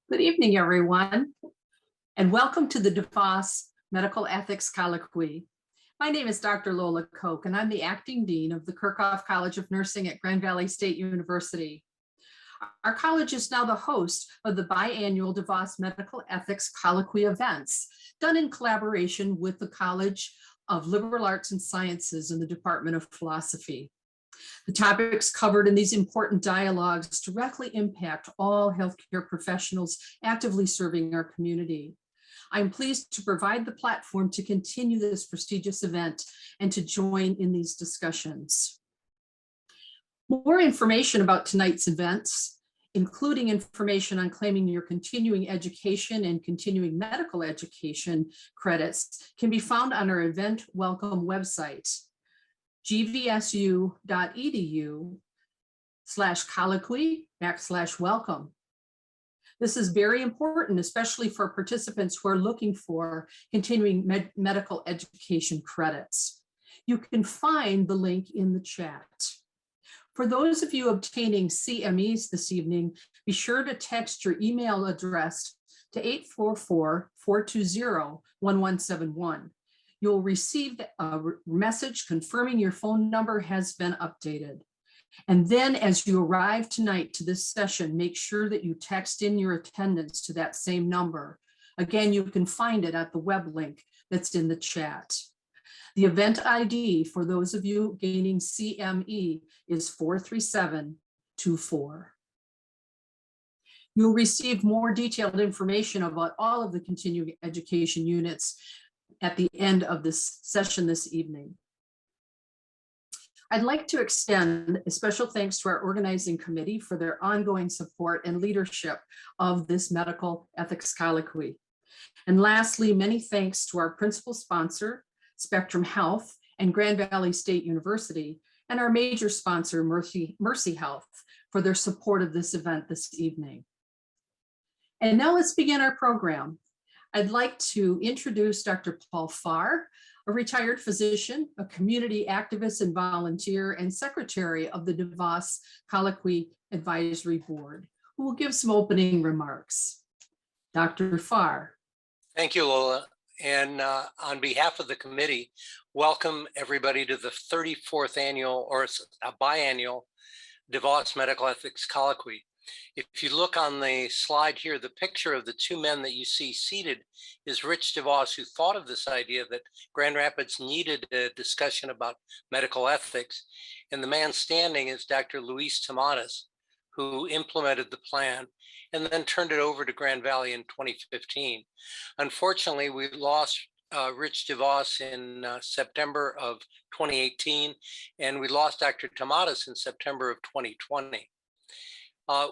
Good evening, everyone, and welcome to the DeVos Medical Ethics Colloquy. My name is Dr. Lola Koch, and I'm the Acting Dean of the Kirchhoff College of Nursing at Grand Valley State University. Our college is now the host of the biannual DeVos Medical Ethics Colloquy events, done in collaboration with the College of Liberal Arts and Sciences and the Department of Philosophy. The topics covered in these important dialogues directly impact all healthcare professionals actively serving our community. I'm pleased to provide the platform to continue this prestigious event and to join in these discussions. More information about tonight's events, including information on claiming your continuing education and continuing medical education credits, can be found on our event welcome website, gvsu.edu/colloquy/welcome. This is very important, especially for participants who are looking for continuing medical education credits. You can find the link in the chat. For those of you obtaining CMEs this evening, be sure to text your email address to 844-420-1171. You'll receive a message confirming your phone number has been updated. And then as you arrive tonight to this session, make sure that you text in your attendance to that same number. Again, you can find it at the web link that's in the chat. The event ID for those of you gaining CME is 43724. You'll receive more detailed information about all of the continuing education units at the end of this session this evening. I'd like to extend a special thanks to our organizing committee for their ongoing support and leadership of this medical ethics colloquy. And lastly, many thanks to our principal sponsor, Spectrum Health and Grand Valley State University, and our major sponsor, Mercy Health, for their support of this event this evening. And now let's begin our program. I'd like to introduce Dr. Paul Farr, a retired physician, a community activist and volunteer, and secretary of the DeVos Colloquy Advisory Board, who will give some opening remarks. Dr. Farr. Thank you, Lola. And on behalf of the committee, welcome everybody to the 34th annual or a biannual DeVos Medical Ethics Colloquy. If you look on the slide here, the picture of the two men that you see seated is Rich DeVos, who thought of this idea that Grand Rapids needed a discussion about medical ethics. And the man standing is Dr. Luis Tomatis, who implemented the plan and then turned it over to Grand Valley in 2015. Unfortunately, we lost Rich DeVos in September of 2018, and we lost Dr. Tomatis in September of 2020.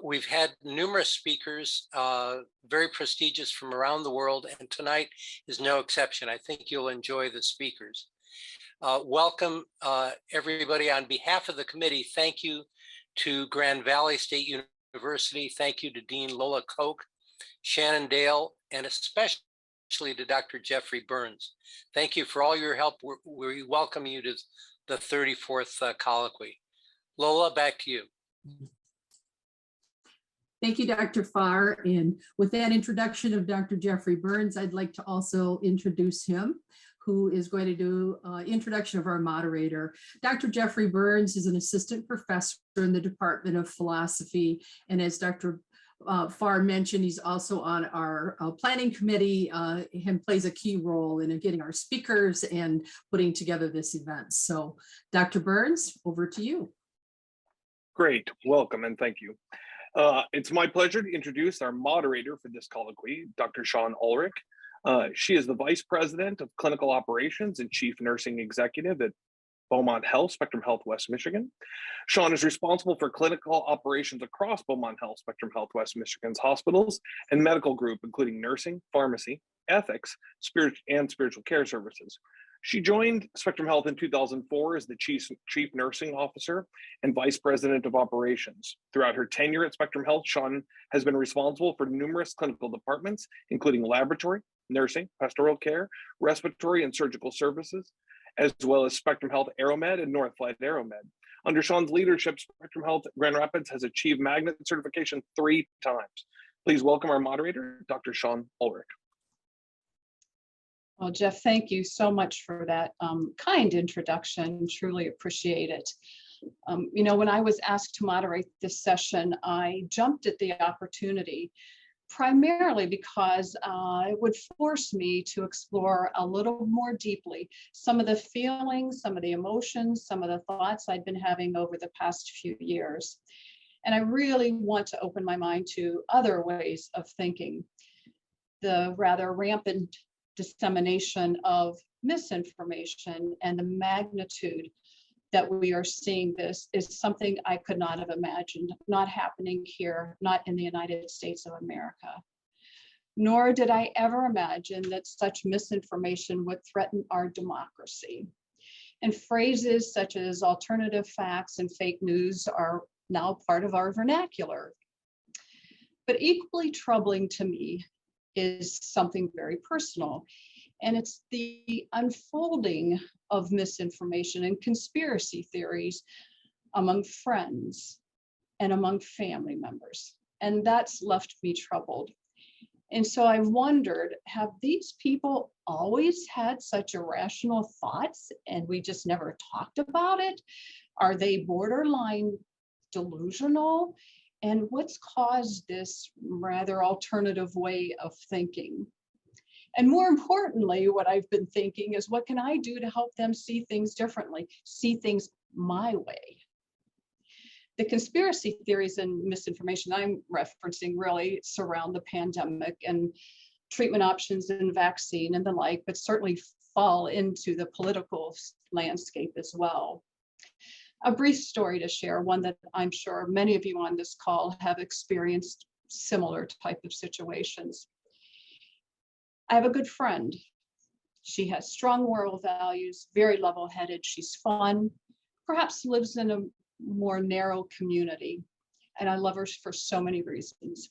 We've had numerous speakers, very prestigious from around the world, and tonight is no exception. I think you'll enjoy the speakers. Welcome, everybody. On behalf of the committee, thank you to Grand Valley State University. Thank you to Dean Lola Koch, Shannon Dale, and especially to Dr. Jeffrey Burns. Thank you for all your help. We welcome you to the 34th colloquy. Lola, back to you. Thank you, Dr. Farr. And with that introduction of Dr. Jeffrey Burns, I'd like to also introduce him, who is going to do introduction of our moderator. Dr. Jeffrey Burns is an assistant professor in the Department of Philosophy. And as Dr. Farr mentioned, he's also on our planning committee and plays a key role in getting our speakers and putting together this event. So Dr. Burns, over to you. Great, welcome and thank you. It's my pleasure to introduce our moderator for this colloquy, Dr. Shawn Ulreich. She is the Vice President of Clinical Operations and Chief Nursing Executive at Beaumont Health, Spectrum Health, West Michigan. Shawn is responsible for clinical operations across Beaumont Health, Spectrum Health, West Michigan's hospitals and medical group, including nursing, pharmacy, ethics, spiritual care services. She joined Spectrum Health in 2004 as the Chief Nursing Officer and Vice President of Operations. Throughout her tenure at Spectrum Health, Shawn has been responsible for numerous clinical departments, including laboratory, nursing, pastoral care, respiratory and surgical services, as well as Spectrum Health Aeromed and Northflight Aeromed. Under Shawn's leadership, Spectrum Health Grand Rapids has achieved magnet certification 3 times. Please welcome our moderator, Dr. Shawn Ulreich. Well, Jeff, thank you so much for that kind introduction. Truly appreciate it. When I was asked to moderate this session, I jumped at the opportunity primarily because it would force me to explore a little more deeply some of the feelings, some of the emotions, some of the thoughts I'd been having over the past few years. And I really want to open my mind to other ways of thinking. The rather rampant dissemination of misinformation and the magnitude that we are seeing this is something I could not have imagined, not happening here, not in the United States of America. Nor did I ever imagine that such misinformation would threaten our democracy. And phrases such as alternative facts and fake news are now part of our vernacular. But equally troubling to me is something very personal, and it's the unfolding of misinformation and conspiracy theories among friends and among family members. And that's left me troubled. And so I wondered, have these people always had such irrational thoughts and we just never talked about it? Are they borderline delusional? And what's caused this rather alternative way of thinking? And more importantly, what I've been thinking is, what can I do to help them see things differently, see things my way? The conspiracy theories and misinformation I'm referencing really surround the pandemic and treatment options and vaccine and the like, but certainly fall into the political landscape as well. A brief story to share, one that I'm sure many of you on this call have experienced similar type of situations. I have a good friend. She has strong moral values, very level-headed. She's fun, perhaps lives in a more narrow community. And I love her for so many reasons.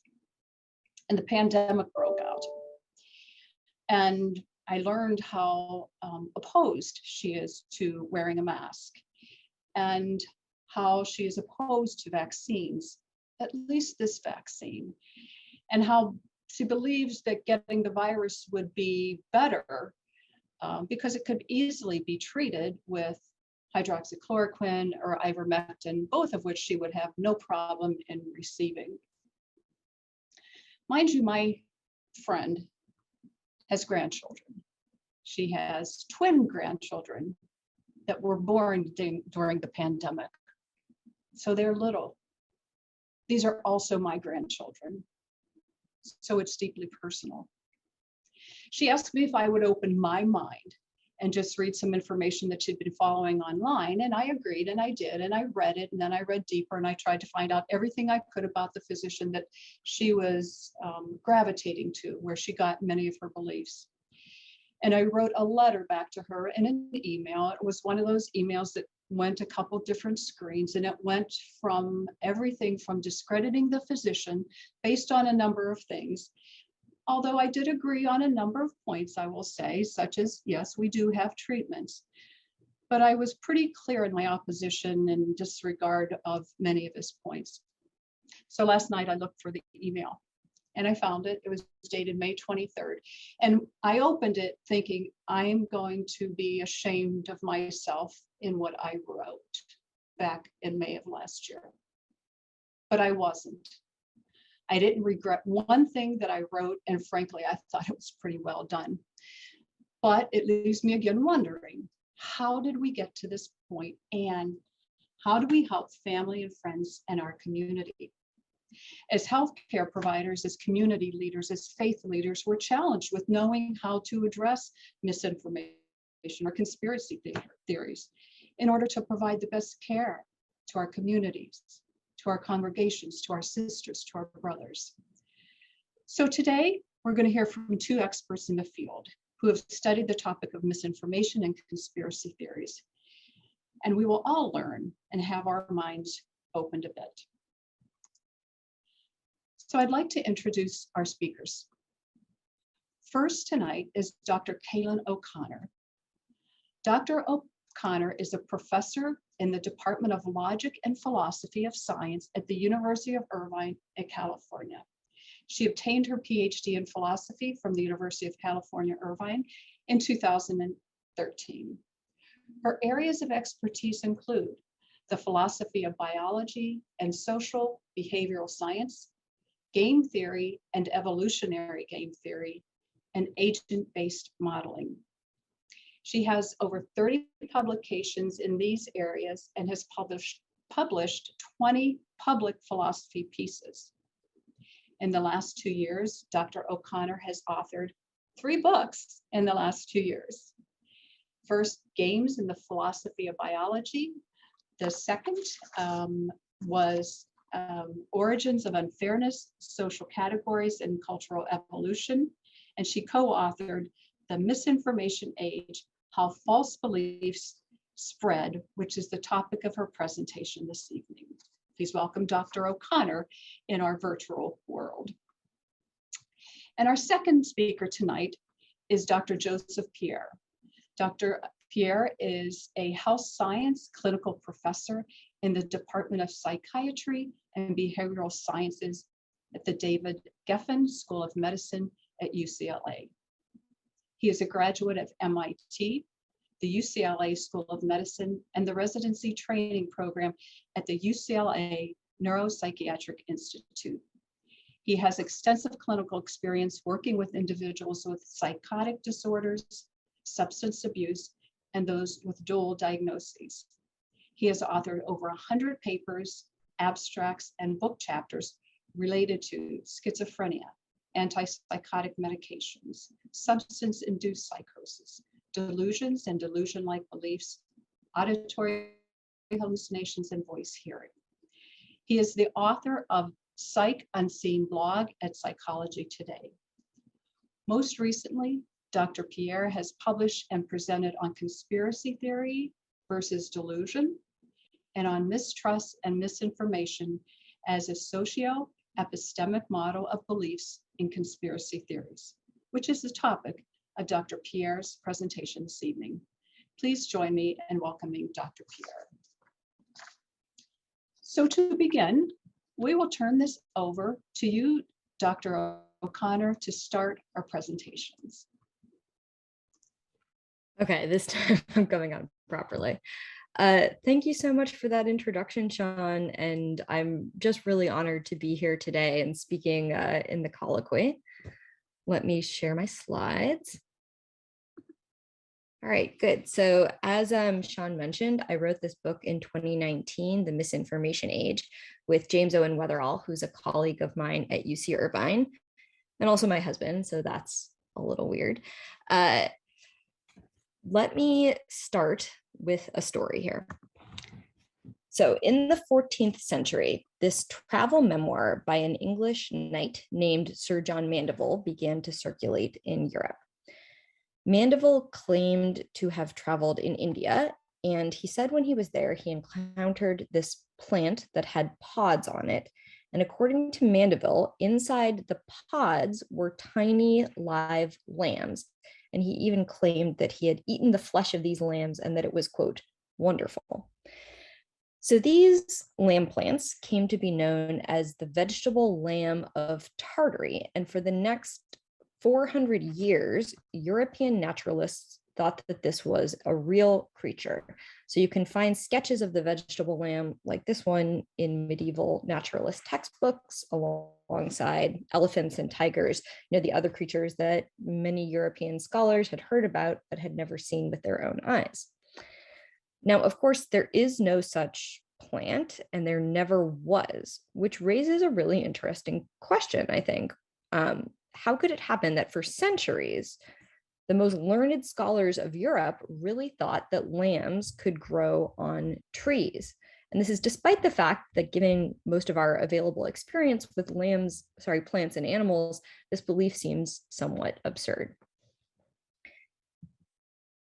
And the pandemic broke out. And I learned how opposed she is to wearing a mask, and how she is opposed to vaccines, at least this vaccine, and how she believes that getting the virus would be better because it could easily be treated with hydroxychloroquine or ivermectin, both of which she would have no problem in receiving. Mind you, my friend has grandchildren. She has twin grandchildren that were born during the pandemic. So they're little. These are also my grandchildren. So it's deeply personal. She asked me if I would open my mind and just read some information that she'd been following online. And I agreed, and I did, and I read it, and then I read deeper, and I tried to find out everything I could about the physician that she was gravitating to, where she got many of her beliefs. And I wrote a letter back to her in an email. It was one of those emails that went a couple different screens, and it went from everything from discrediting the physician based on a number of things. Although I did agree on a number of points, I will say, such as, yes, we do have treatments. But I was pretty clear in my opposition and disregard of many of his points. So last night I looked for the email. And I found it. It was dated May 23rd. And I opened it thinking, I'm going to be ashamed of myself in what I wrote back in May of last year. But I wasn't. I didn't regret one thing that I wrote, and frankly, I thought it was pretty well done. But it leaves me again wondering, how did we get to this point, and how do we help family and friends and our community? As healthcare providers, as community leaders, as faith leaders, we're challenged with knowing how to address misinformation or conspiracy theories in order to provide the best care to our communities, to our congregations, to our sisters, to our brothers. So today, we're going to hear from two experts in the field who have studied the topic of misinformation and conspiracy theories. And we will all learn and have our minds opened a bit. So I'd like to introduce our speakers. First tonight is Dr. Cailin O'Connor. Dr. O'Connor is a professor in the Department of Logic and Philosophy of Science at the University of Irvine in California. She obtained her Ph.D. in philosophy from the University of California, Irvine in 2013. Her areas of expertise include the philosophy of biology and social behavioral science, game theory and evolutionary game theory, and agent-based modeling. She has over 30 publications in these areas and has published 20 public philosophy pieces. In the last 2 years, Dr. O'Connor has authored 3 books in the last 2 years. First, Games in the Philosophy of Biology. The second was Origins of Unfairness, Social Categories and Cultural Evolution. And she co-authored The Misinformation Age, How False Beliefs Spread, which is the topic of her presentation this evening. Please welcome Dr. O'Connor in our virtual world. And our second speaker tonight is Dr. Joseph Pierre. Dr. Pierre is a health science clinical professor in the Department of Psychiatry and Behavioral Sciences at the David Geffen School of Medicine at UCLA. He is a graduate of MIT, the UCLA School of Medicine, and the residency training program at the UCLA Neuropsychiatric Institute. He has extensive clinical experience working with individuals with psychotic disorders, substance abuse, and those with dual diagnoses. He has authored over 100 papers, abstracts, and book chapters related to schizophrenia, antipsychotic medications, substance-induced psychosis, delusions and delusion-like beliefs, auditory hallucinations, and voice hearing. He is the author of Psych Unseen blog at Psychology Today. Most recently, Dr. Pierre has published and presented on conspiracy theory versus delusion and on mistrust and misinformation as a socio-epistemic model of beliefs in conspiracy theories, which is the topic of Dr. Pierre's presentation this evening. Please join me in welcoming Dr. Pierre. So to begin, we will turn this over to you, Dr. O'Connor, to start our presentations. Okay, this time I'm going on properly. Thank you so much for that introduction, Shawn, and I'm just really honored to be here today and speaking in the colloquy. Let me share my slides. All right, good. So as Shawn mentioned, I wrote this book in 2019, The Misinformation Age, with James Owen Weatherall, who's a colleague of mine at UC Irvine, and also my husband, so that's a little weird. Let me start with a story here. So in the 14th century, this travel memoir by an English knight named Sir John Mandeville began to circulate in Europe. Mandeville claimed to have traveled in India, and he said when he was there, he encountered this plant that had pods on it. And according to Mandeville, inside the pods were tiny live lambs. And he even claimed that he had eaten the flesh of these lambs and that it was, quote, wonderful. So these lamb plants came to be known as the vegetable lamb of Tartary. And for the next 400 years, European naturalists thought that this was a real creature. So you can find sketches of the vegetable lamb like this one in medieval naturalist textbooks alongside elephants and tigers, the other creatures that many European scholars had heard about but had never seen with their own eyes. Now, of course, there is no such plant and there never was, which raises a really interesting question, I think. How could it happen that for centuries, the most learned scholars of Europe really thought that lambs could grow on trees? And this is despite the fact that given most of our available experience with plants and animals, this belief seems somewhat absurd.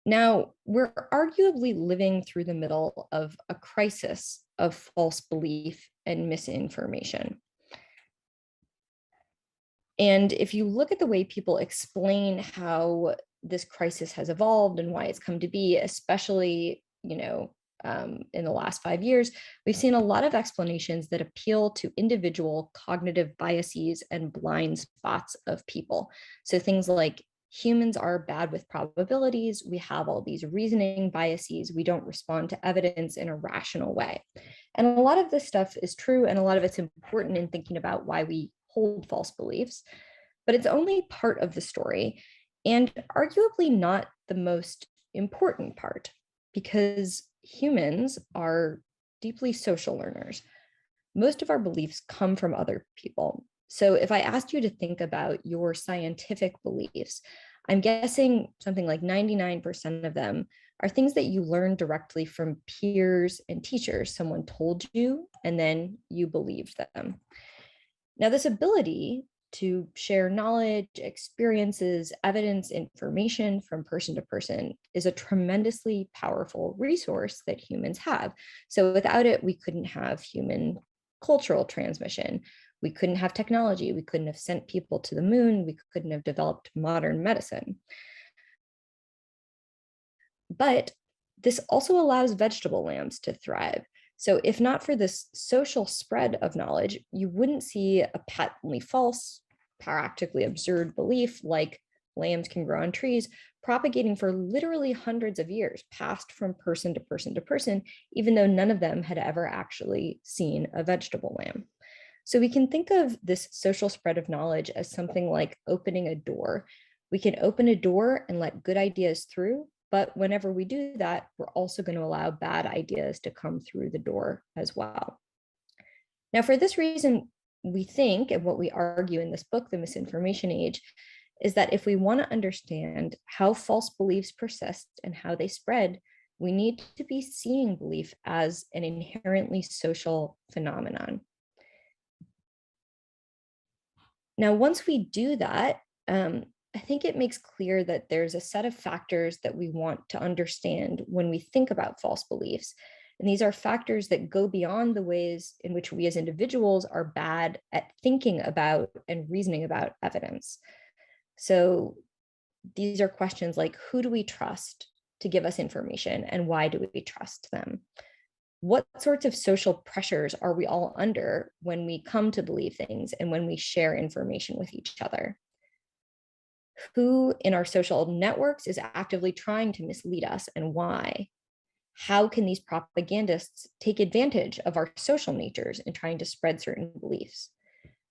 Now, we're arguably living through the middle of a crisis of false belief and misinformation. And if you look at the way people explain how this crisis has evolved and why it's come to be, especially, in the last 5 years, we've seen a lot of explanations that appeal to individual cognitive biases and blind spots of people. So things like humans are bad with probabilities, we have all these reasoning biases, we don't respond to evidence in a rational way. And a lot of this stuff is true, and a lot of it's important in thinking about why we hold false beliefs, but it's only part of the story, and arguably not the most important part, because humans are deeply social learners. Most of our beliefs come from other people. So if I asked you to think about your scientific beliefs, I'm guessing something like 99% of them are things that you learn directly from peers and teachers. Someone told you, and then you believed them. Now, this ability to share knowledge, experiences, evidence, information from person to person is a tremendously powerful resource that humans have. So without it, we couldn't have human cultural transmission. We couldn't have technology. We couldn't have sent people to the moon. We couldn't have developed modern medicine. But this also allows vegetable lambs to thrive. So if not for this social spread of knowledge, you wouldn't see a patently false, practically absurd belief like lambs can grow on trees propagating for literally hundreds of years, passed from person to person to person, even though none of them had ever actually seen a vegetable lamb. So we can think of this social spread of knowledge as something like opening a door. We can open a door and let good ideas through, but whenever we do that, we're also going to allow bad ideas to come through the door as well. Now, for this reason, we think, and what we argue in this book, The Misinformation Age, is that if we want to understand how false beliefs persist and how they spread, we need to be seeing belief as an inherently social phenomenon. Now, once we do that, I think it makes clear that there's a set of factors that we want to understand when we think about false beliefs. And these are factors that go beyond the ways in which we as individuals are bad at thinking about and reasoning about evidence. So these are questions like, who do we trust to give us information, and why do we trust them? What sorts of social pressures are we all under when we come to believe things and when we share information with each other? Who in our social networks is actively trying to mislead us, and why? How can these propagandists take advantage of our social natures in trying to spread certain beliefs?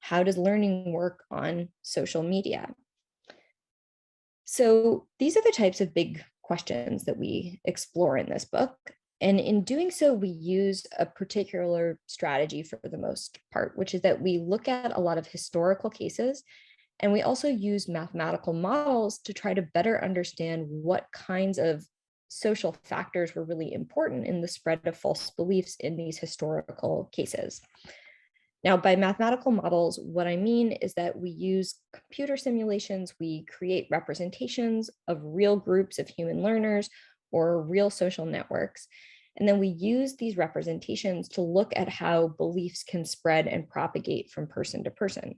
How does learning work on social media? So these are the types of big questions that we explore in this book. And in doing so, we use a particular strategy for the most part, which is that we look at a lot of historical cases, and we also use mathematical models to try to better understand what kinds of social factors were really important in the spread of false beliefs in these historical cases. Now, by mathematical models, what I mean is that we use computer simulations, we create representations of real groups of human learners or real social networks, and then we use these representations to look at how beliefs can spread and propagate from person to person.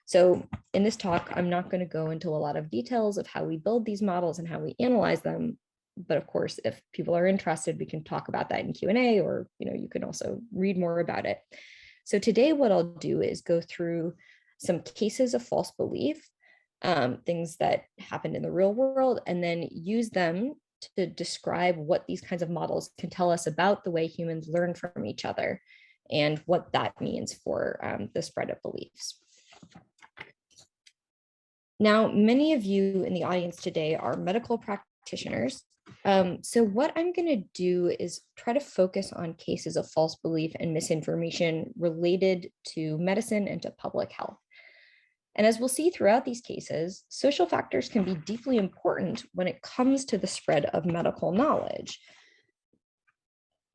So in this talk, I'm not going to go into a lot of details of how we build these models and how we analyze them. But of course, if people are interested, we can talk about that in Q&A, or you can also read more about it. So today, what I'll do is go through some cases of false belief, things that happened in the real world, and then use them to describe what these kinds of models can tell us about the way humans learn from each other and what that means for the spread of beliefs. Now, many of you in the audience today are medical practitioners. So what I'm going to do is try to focus on cases of false belief and misinformation related to medicine and to public health. And as we'll see throughout these cases, social factors can be deeply important when it comes to the spread of medical knowledge.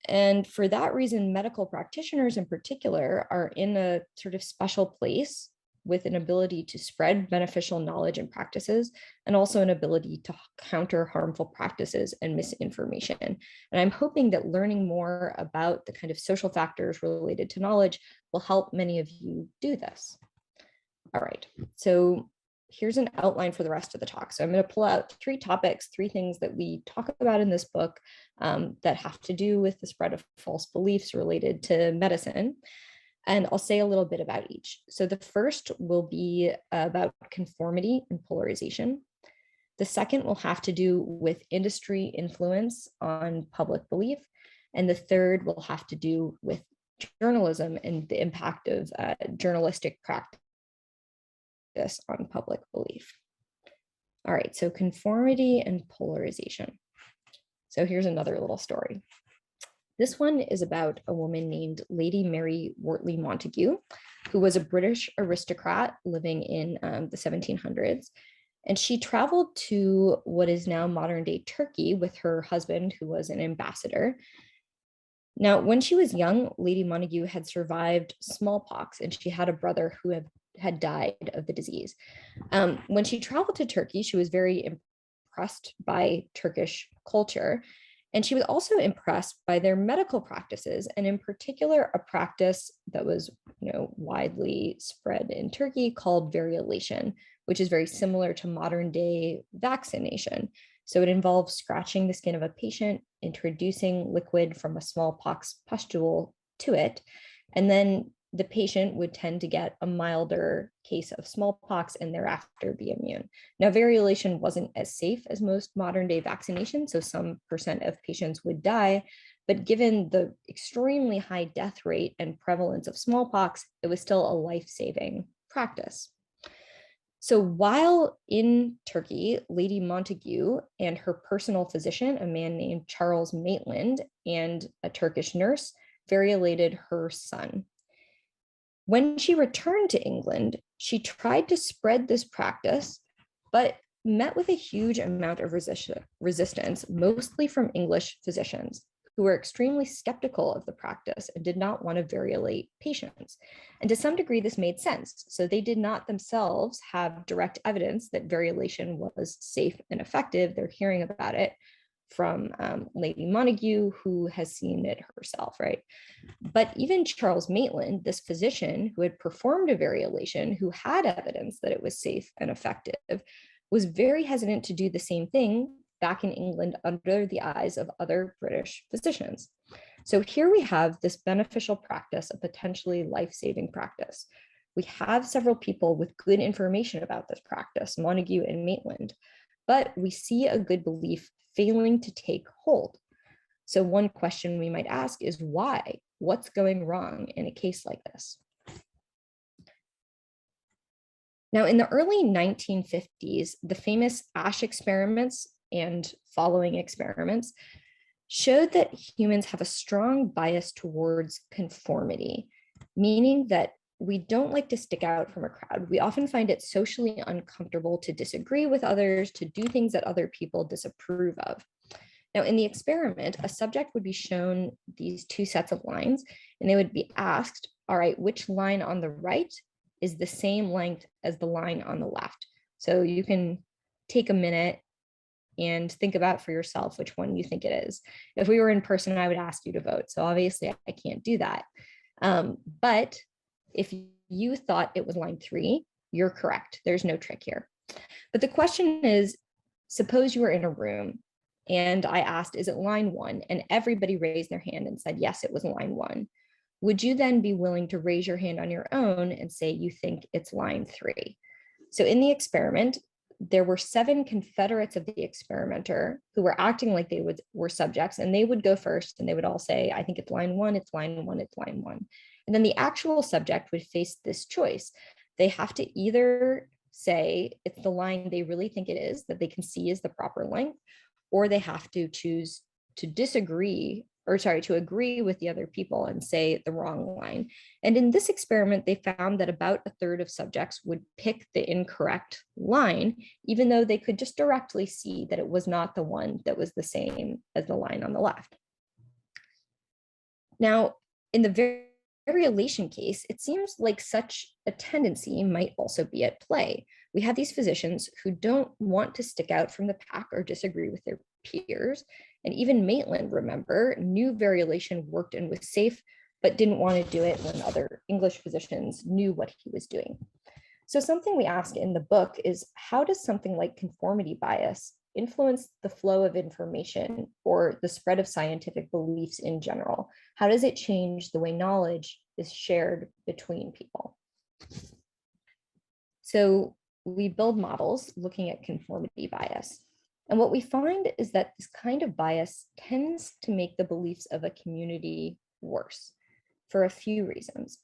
And for that reason, medical practitioners in particular are in a sort of special place with an ability to spread beneficial knowledge and practices, and also an ability to counter harmful practices and misinformation. And I'm hoping that learning more about the kind of social factors related to knowledge will help many of you do this. All right, so here's an outline for the rest of the talk. So I'm going to pull out 3 topics, 3 things that we talk about in this book that have to do with the spread of false beliefs related to medicine. And I'll say a little bit about each. So the first will be about conformity and polarization. The second will have to do with industry influence on public belief. And the third will have to do with journalism and the impact of journalistic practice on public belief. All right, so conformity and polarization. So here's another little story. This one is about a woman named Lady Mary Wortley Montagu, who was a British aristocrat living in the 1700s. And she traveled to what is now modern day Turkey with her husband, who was an ambassador. Now, when she was young, Lady Montagu had survived smallpox, and she had a brother who had died of the disease. When she traveled to Turkey, she was very impressed by Turkish culture. And she was also impressed by their medical practices, and in particular, a practice that was, widely spread in Turkey called variolation, which is very similar to modern day vaccination. So it involves scratching the skin of a patient, introducing liquid from a smallpox pustule to it, and then the patient would tend to get a milder case of smallpox and thereafter be immune. Now, variolation wasn't as safe as most modern day vaccinations, so some % of patients would die, but given the extremely high death rate and prevalence of smallpox, it was still a life-saving practice. So while in Turkey, Lady Montagu and her personal physician, a man named Charles Maitland, and a Turkish nurse, variolated her son. When she returned to England, she tried to spread this practice, but met with a huge amount of resistance, mostly from English physicians, who were extremely skeptical of the practice and did not want to variolate patients. And to some degree, this made sense. So they did not themselves have direct evidence that variolation was safe and effective. They're hearing about it from Lady Montagu, who has seen it herself, right? But even Charles Maitland, this physician who had performed a variolation, who had evidence that it was safe and effective, was very hesitant to do the same thing back in England under the eyes of other British physicians. So here we have this beneficial practice, a potentially life-saving practice. We have several people with good information about this practice, Montagu and Maitland, but we see a good belief failing to take hold. So one question we might ask is why? What's going wrong in a case like this? Now, in the early 1950s, the famous Asch experiments and following experiments showed that humans have a strong bias towards conformity, meaning that we don't like to stick out from a crowd. We often find it socially uncomfortable to disagree with others, to do things that other people disapprove of. Now, in the experiment, a subject would be shown these 2 sets of lines, and they would be asked, all right, which line on the right is the same length as the line on the left? So you can take a minute and think about for yourself which one you think it is. If we were in person, I would ask you to vote. So obviously I can't do that. But if you thought it was line 3, you're correct. There's no trick here. But the question is, suppose you were in a room and I asked, is it line 1? And everybody raised their hand and said, yes, it was line 1. Would you then be willing to raise your hand on your own and say you think it's line 3? So in the experiment, there were 7 Confederates of the experimenter who were acting like they were subjects, and they would go first and they would all say, I think it's line 1, it's line 1, it's line 1. And then the actual subject would face this choice. They have to either say it's the line they really think it is, that they can see is the proper length, or they have to choose to to agree with the other people and say the wrong line. And in this experiment, they found that about a third of subjects would pick the incorrect line, even though they could just directly see that it was not the one that was the same as the line on the left. Now, in the variolation case, it seems like such a tendency might also be at play. We have these physicians who don't want to stick out from the pack or disagree with their peers. And even Maitland, remember, knew variolation worked and was safe, but didn't want to do it when other English physicians knew what he was doing. So something we ask in the book is, how does something like conformity bias influence the flow of information or the spread of scientific beliefs in general? How does it change the way knowledge is shared between people? So we build models looking at conformity bias. And what we find is that this kind of bias tends to make the beliefs of a community worse for a few reasons.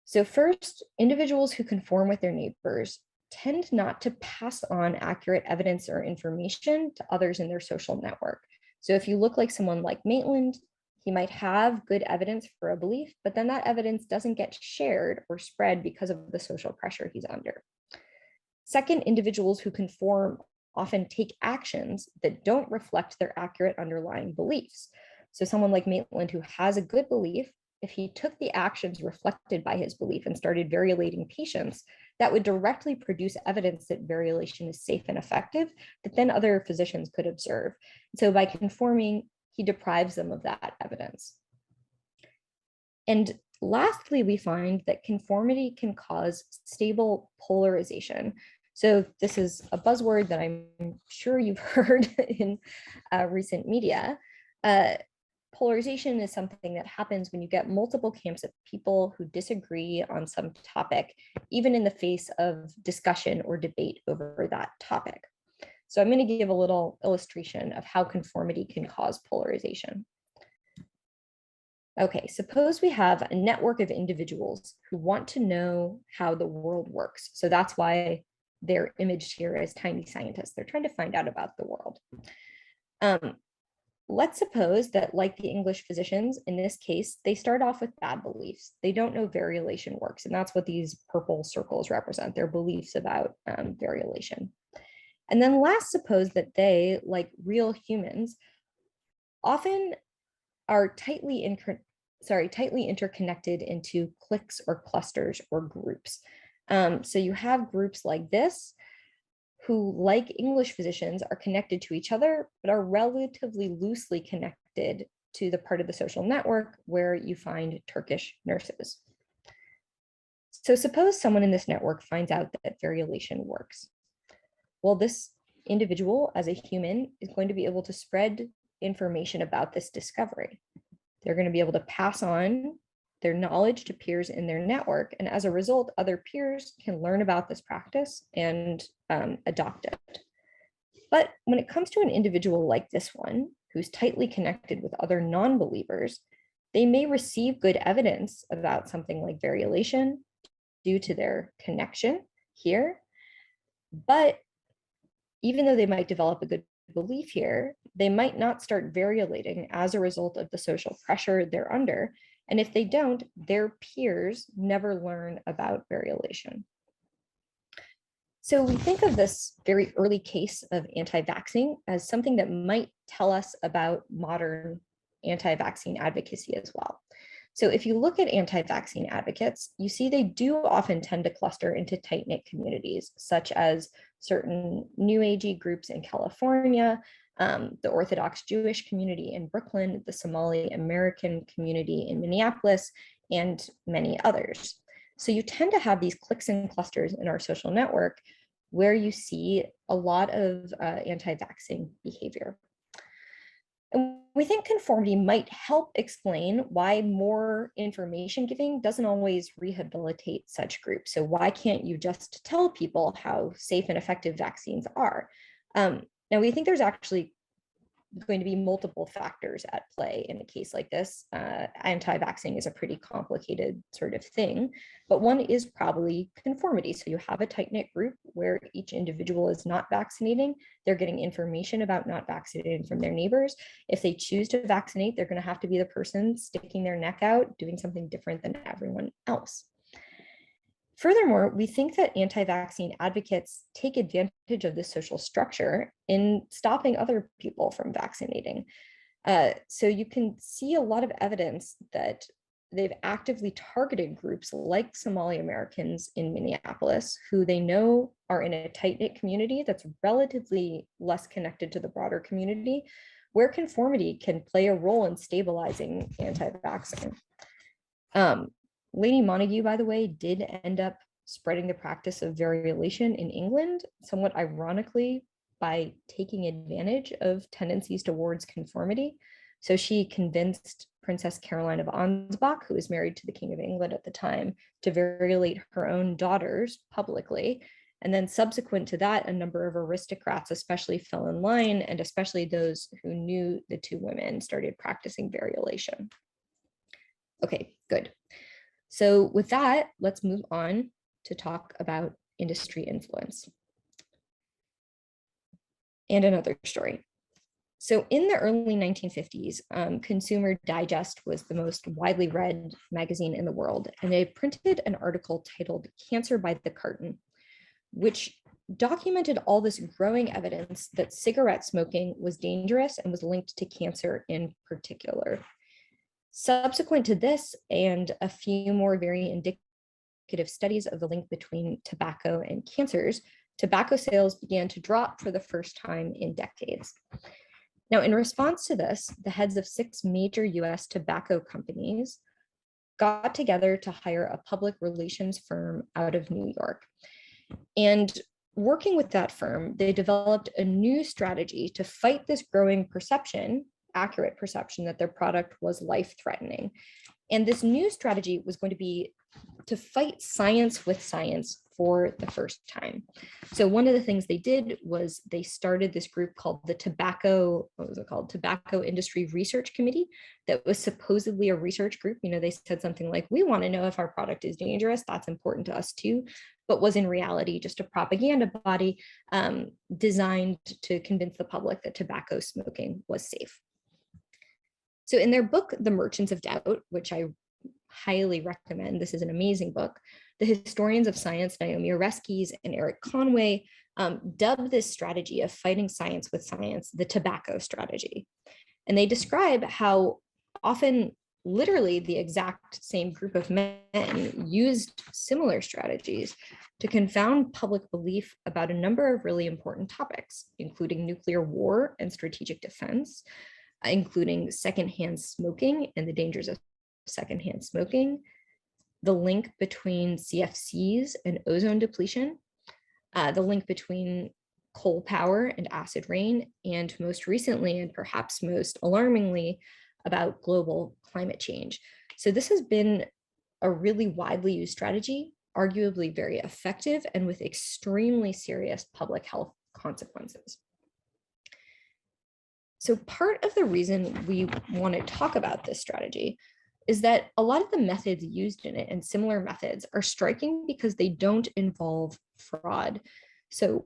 So first, individuals who conform with their neighbors tend not to pass on accurate evidence or information to others in their social network. So if you look like someone like Maitland, he might have good evidence for a belief, but then that evidence doesn't get shared or spread because of the social pressure he's under. Second, individuals who conform often take actions that don't reflect their accurate underlying beliefs. So someone like Maitland who has a good belief, if he took the actions reflected by his belief and started variolating patients, that would directly produce evidence that variolation is safe and effective that then other physicians could observe. So by conforming, he deprives them of that evidence. And lastly, we find that conformity can cause stable polarization. So this is a buzzword that I'm sure you've heard in recent media. Polarization is something that happens when you get multiple camps of people who disagree on some topic, even in the face of discussion or debate over that topic. So I'm going to give a little illustration of how conformity can cause polarization. Okay, suppose we have a network of individuals who want to know how the world works. So that's why they're imaged here as tiny scientists. They're trying to find out about the world. Let's suppose that, like the English physicians, in this case, they start off with bad beliefs. They don't know variolation works, and that's what these purple circles represent, their beliefs about variolation. And then last, suppose that they, like real humans, often are tightly interconnected into cliques or clusters or groups. So you have groups like this, who, like English physicians, are connected to each other, but are relatively loosely connected to the part of the social network where you find Turkish nurses. So suppose someone in this network finds out that variolation works. Well, this individual, as a human, is going to be able to spread information about this discovery. They're going to be able to pass on their knowledge to peers in their network. And as a result, other peers can learn about this practice and adopt it. But when it comes to an individual like this one, who's tightly connected with other non-believers, they may receive good evidence about something like variolation due to their connection here. But even though they might develop a good belief here, they might not start variolating as a result of the social pressure they're under. And if they don't, their peers never learn about variolation. So we think of this very early case of anti-vaxxing as something that might tell us about modern anti-vaccine advocacy as well. So if you look at anti-vaccine advocates, you see they do often tend to cluster into tight-knit communities, such as certain New Agey groups in California, the Orthodox Jewish community in Brooklyn, the Somali American community in Minneapolis, and many others. So you tend to have these cliques and clusters in our social network where you see a lot of anti-vaxxing behavior. And we think conformity might help explain why more information giving doesn't always rehabilitate such groups. So why can't you just tell people how safe and effective vaccines are? Now, we think there's actually going to be multiple factors at play in a case like this. Anti-vaxxing is a pretty complicated sort of thing, but one is probably conformity. So you have a tight-knit group where each individual is not vaccinating. They're getting information about not vaccinating from their neighbors. If they choose to vaccinate, they're going to have to be the person sticking their neck out, doing something different than everyone else. Furthermore, we think that anti-vaccine advocates take advantage of this social structure in stopping other people from vaccinating. So you can see a lot of evidence that they've actively targeted groups like Somali Americans in Minneapolis, who they know are in a tight-knit community that's relatively less connected to the broader community, where conformity can play a role in stabilizing anti-vaccine. Lady Montague, by the way, did end up spreading the practice of variolation in England, somewhat ironically, by taking advantage of tendencies towards conformity. So she convinced Princess Caroline of Ansbach, who was married to the King of England at the time, to variolate her own daughters publicly. And then subsequent to that, a number of aristocrats especially fell in line, and especially those who knew the two women started practicing variolation. Okay, good. So with that, let's move on to talk about industry influence. And another story. So in the early 1950s, Consumer Digest was the most widely read magazine in the world, and they printed an article titled "Cancer by the Carton," which documented all this growing evidence that cigarette smoking was dangerous and was linked to cancer in particular. Subsequent to this and a few more very indicative studies of the link between tobacco and cancers, tobacco sales began to drop for the first time in decades. Now, in response to this, the heads of 6 major US tobacco companies got together to hire a public relations firm out of New York. And working with that firm, they developed a new strategy to fight this growing perception, accurate perception, that their product was life-threatening. And this new strategy was going to be to fight science with science for the first time. So one of the things they did was they started this group called the Tobacco Industry Research Committee, that was supposedly a research group. You know, they said something like, we want to know if our product is dangerous, that's important to us too, but was in reality just a propaganda body designed to convince the public that tobacco smoking was safe. So in their book, The Merchants of Doubt, which I highly recommend, this is an amazing book, the historians of science, Naomi Oreskes and Eric Conway, dubbed this strategy of fighting science with science the tobacco strategy. And they describe how often literally the exact same group of men used similar strategies to confound public belief about a number of really important topics, including nuclear war and strategic defense, including secondhand smoking and the dangers of secondhand smoking, the link between CFCs and ozone depletion, the link between coal power and acid rain, and most recently, and perhaps most alarmingly, about global climate change. So this has been a really widely used strategy, arguably very effective, and with extremely serious public health consequences. So part of the reason we want to talk about this strategy is that a lot of the methods used in it and similar methods are striking because they don't involve fraud. So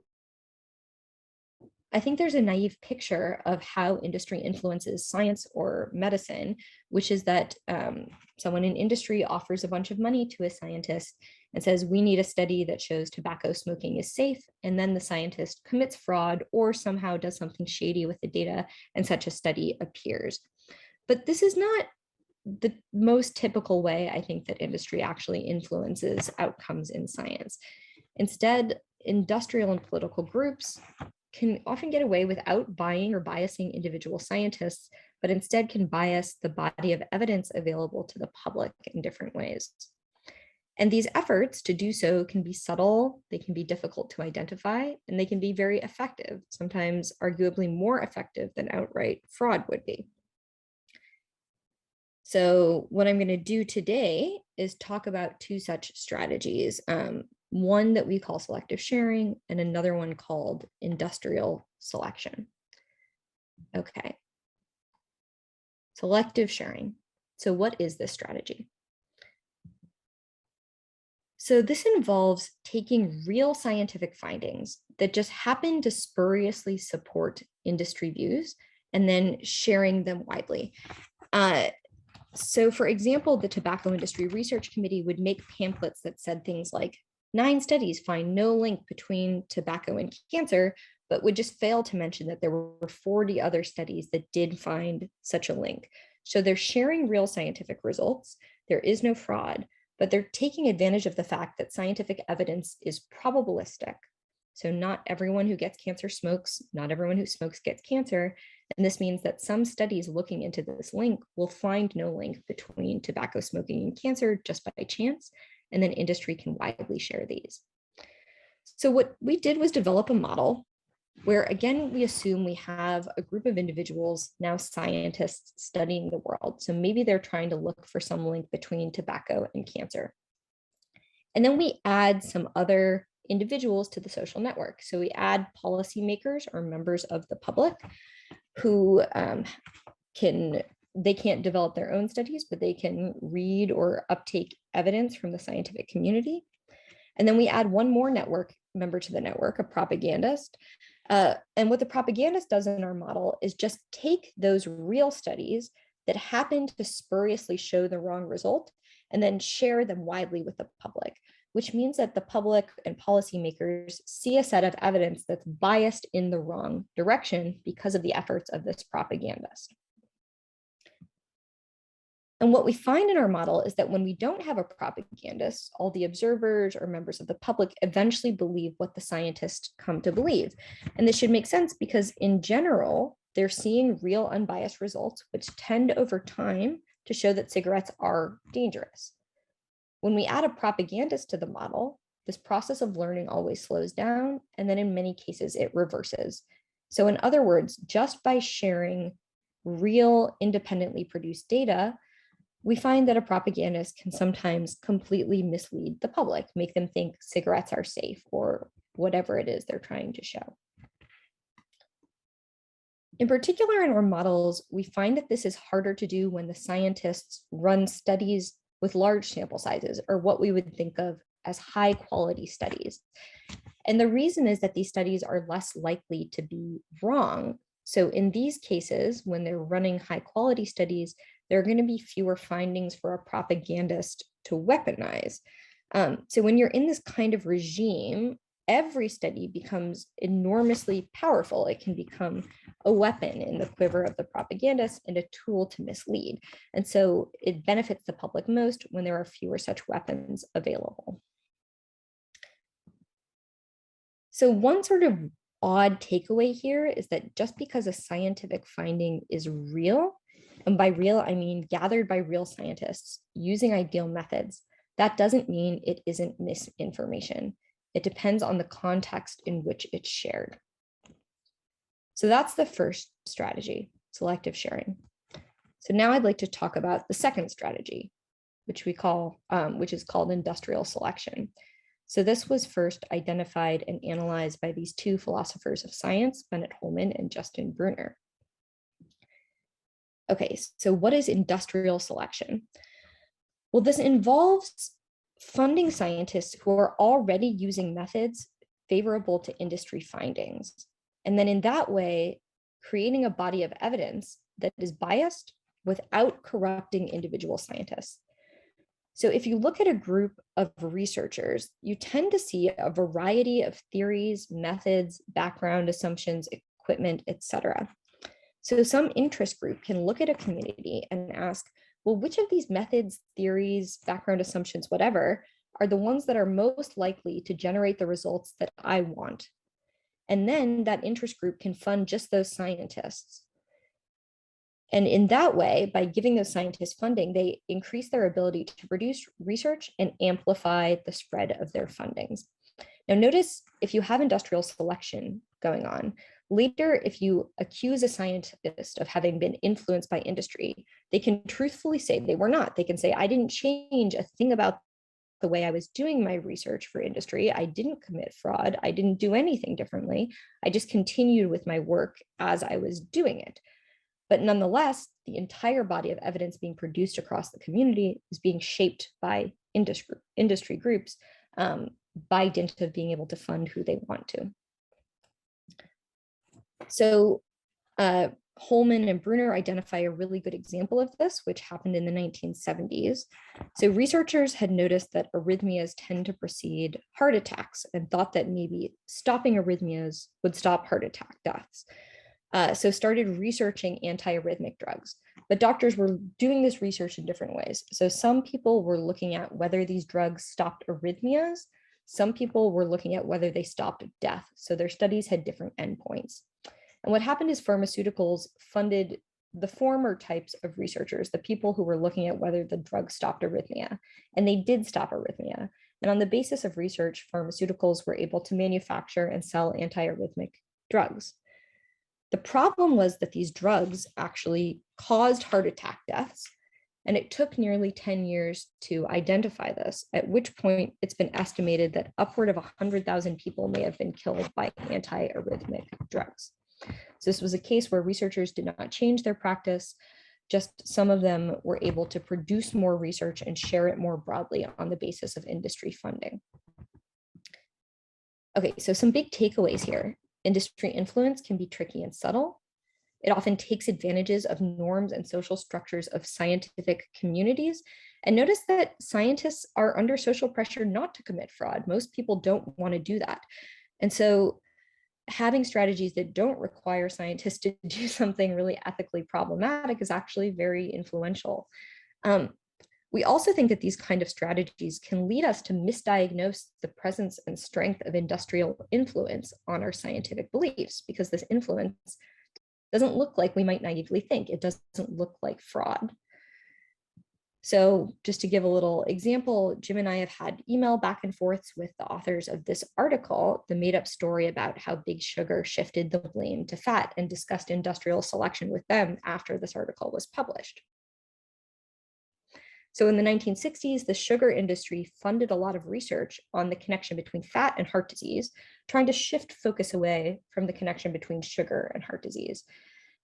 I think there's a naive picture of how industry influences science or medicine, which is that someone in industry offers a bunch of money to a scientist and says, we need a study that shows tobacco smoking is safe. And then the scientist commits fraud or somehow does something shady with the data, and such a study appears. But this is not the most typical way, I think, that industry actually influences outcomes in science. Instead, industrial and political groups can often get away without buying or biasing individual scientists, but instead can bias the body of evidence available to the public in different ways. And these efforts to do so can be subtle, they can be difficult to identify, and they can be very effective, sometimes arguably more effective than outright fraud would be. So what I'm going to do today is talk about 2 such strategies, one that we call selective sharing and another one called industrial selection. Okay. Selective sharing. So what is this strategy? So this involves taking real scientific findings that just happen to spuriously support industry views and then sharing them widely. So for example, the Tobacco Industry Research Committee would make pamphlets that said things like, 9 studies find no link between tobacco and cancer, but would just fail to mention that there were 40 other studies that did find such a link. So they're sharing real scientific results. There is no fraud, but they're taking advantage of the fact that scientific evidence is probabilistic. So not everyone who gets cancer smokes, not everyone who smokes gets cancer. And this means that some studies looking into this link will find no link between tobacco smoking and cancer just by chance. and then industry can widely share these. So what we did was develop a model where, again, we assume we have a group of individuals, now scientists, studying the world. So maybe they're trying to look for some link between tobacco and cancer. And then we add some other individuals to the social network. So we add policymakers or members of the public who they can't develop their own studies, but they can read or uptake evidence from the scientific community. And then we add one more network member to the network, a propagandist. And what the propagandist does in our model is just take those real studies that happen to spuriously show the wrong result and then share them widely with the public, which means that the public and policymakers see a set of evidence that's biased in the wrong direction because of the efforts of this propagandist. And what we find in our model is that when we don't have a propagandist, all the observers or members of the public eventually believe what the scientists come to believe. And this should make sense because in general, they're seeing real unbiased results, which tend over time to show that cigarettes are dangerous. When we add a propagandist to the model, this process of learning always slows down, and then in many cases it reverses. So in other words, just by sharing real independently produced data, we find that a propagandist can sometimes completely mislead the public, make them think cigarettes are safe or whatever it is they're trying to show. In particular, in our models, we find that this is harder to do when the scientists run studies with large sample sizes, or what we would think of as high quality studies. And the reason is that these studies are less likely to be wrong. So in these cases, when they're running high quality studies, there are going to be fewer findings for a propagandist to weaponize. So when you're in this kind of regime, every study becomes enormously powerful. It can become a weapon in the quiver of the propagandist and a tool to mislead. And so it benefits the public most when there are fewer such weapons available. So one sort of odd takeaway here is that just because a scientific finding is real, and by real, I mean gathered by real scientists using ideal methods, that doesn't mean it isn't misinformation. It depends on the context in which it's shared. So that's the first strategy, selective sharing. So now I'd like to talk about the second strategy, which is called industrial selection. So this was first identified and analyzed by these two philosophers of science, Bennett Holman and Justin Brunner. Okay, so what is industrial selection? Well, this involves funding scientists who are already using methods favorable to industry findings. And then in that way, creating a body of evidence that is biased without corrupting individual scientists. So if you look at a group of researchers, you tend to see a variety of theories, methods, background assumptions, equipment, etc. So some interest group can look at a community and ask, well, which of these methods, theories, background assumptions, whatever, are the ones that are most likely to generate the results that I want? And then that interest group can fund just those scientists. And in that way, by giving those scientists funding, they increase their ability to produce research and amplify the spread of their fundings. Now notice if you have industrial selection going on, later, if you accuse a scientist of having been influenced by industry, they can truthfully say they were not. They can say, I didn't change a thing about the way I was doing my research for industry. I didn't commit fraud. I didn't do anything differently. I just continued with my work as I was doing it. But nonetheless, the entire body of evidence being produced across the community is being shaped by industry groups by dint of being able to fund who they want to. So Holman and Brunner identify a really good example of this, which happened in the 1970s. So researchers had noticed that arrhythmias tend to precede heart attacks and thought that maybe stopping arrhythmias would stop heart attack deaths. So started researching antiarrhythmic drugs, but doctors were doing this research in different ways. So some people were looking at whether these drugs stopped arrhythmias. Some people were looking at whether they stopped death. So their studies had different endpoints. And what happened is pharmaceuticals funded the former types of researchers, the people who were looking at whether the drug stopped arrhythmia, and they did stop arrhythmia. And on the basis of research, pharmaceuticals were able to manufacture and sell antiarrhythmic drugs. The problem was that these drugs actually caused heart attack deaths, and it took nearly 10 years to identify this, at which point it's been estimated that upward of 100,000 people may have been killed by antiarrhythmic drugs. So this was a case where researchers did not change their practice, just some of them were able to produce more research and share it more broadly on the basis of industry funding. Okay, so some big takeaways here. Industry influence can be tricky and subtle. It often takes advantages of norms and social structures of scientific communities. And notice that scientists are under social pressure not to commit fraud. Most people don't want to do that. And so having strategies that don't require scientists to do something really ethically problematic is actually very influential. We also think that these kind of strategies can lead us to misdiagnose the presence and strength of industrial influence on our scientific beliefs, because this influence doesn't look like we might naively think. It doesn't look like fraud. So just to give a little example, Jim and I have had email back and forths with the authors of this article, the made up story about how Big Sugar shifted the blame to fat, and discussed industrial selection with them after this article was published. So in the 1960s, the sugar industry funded a lot of research on the connection between fat and heart disease, trying to shift focus away from the connection between sugar and heart disease.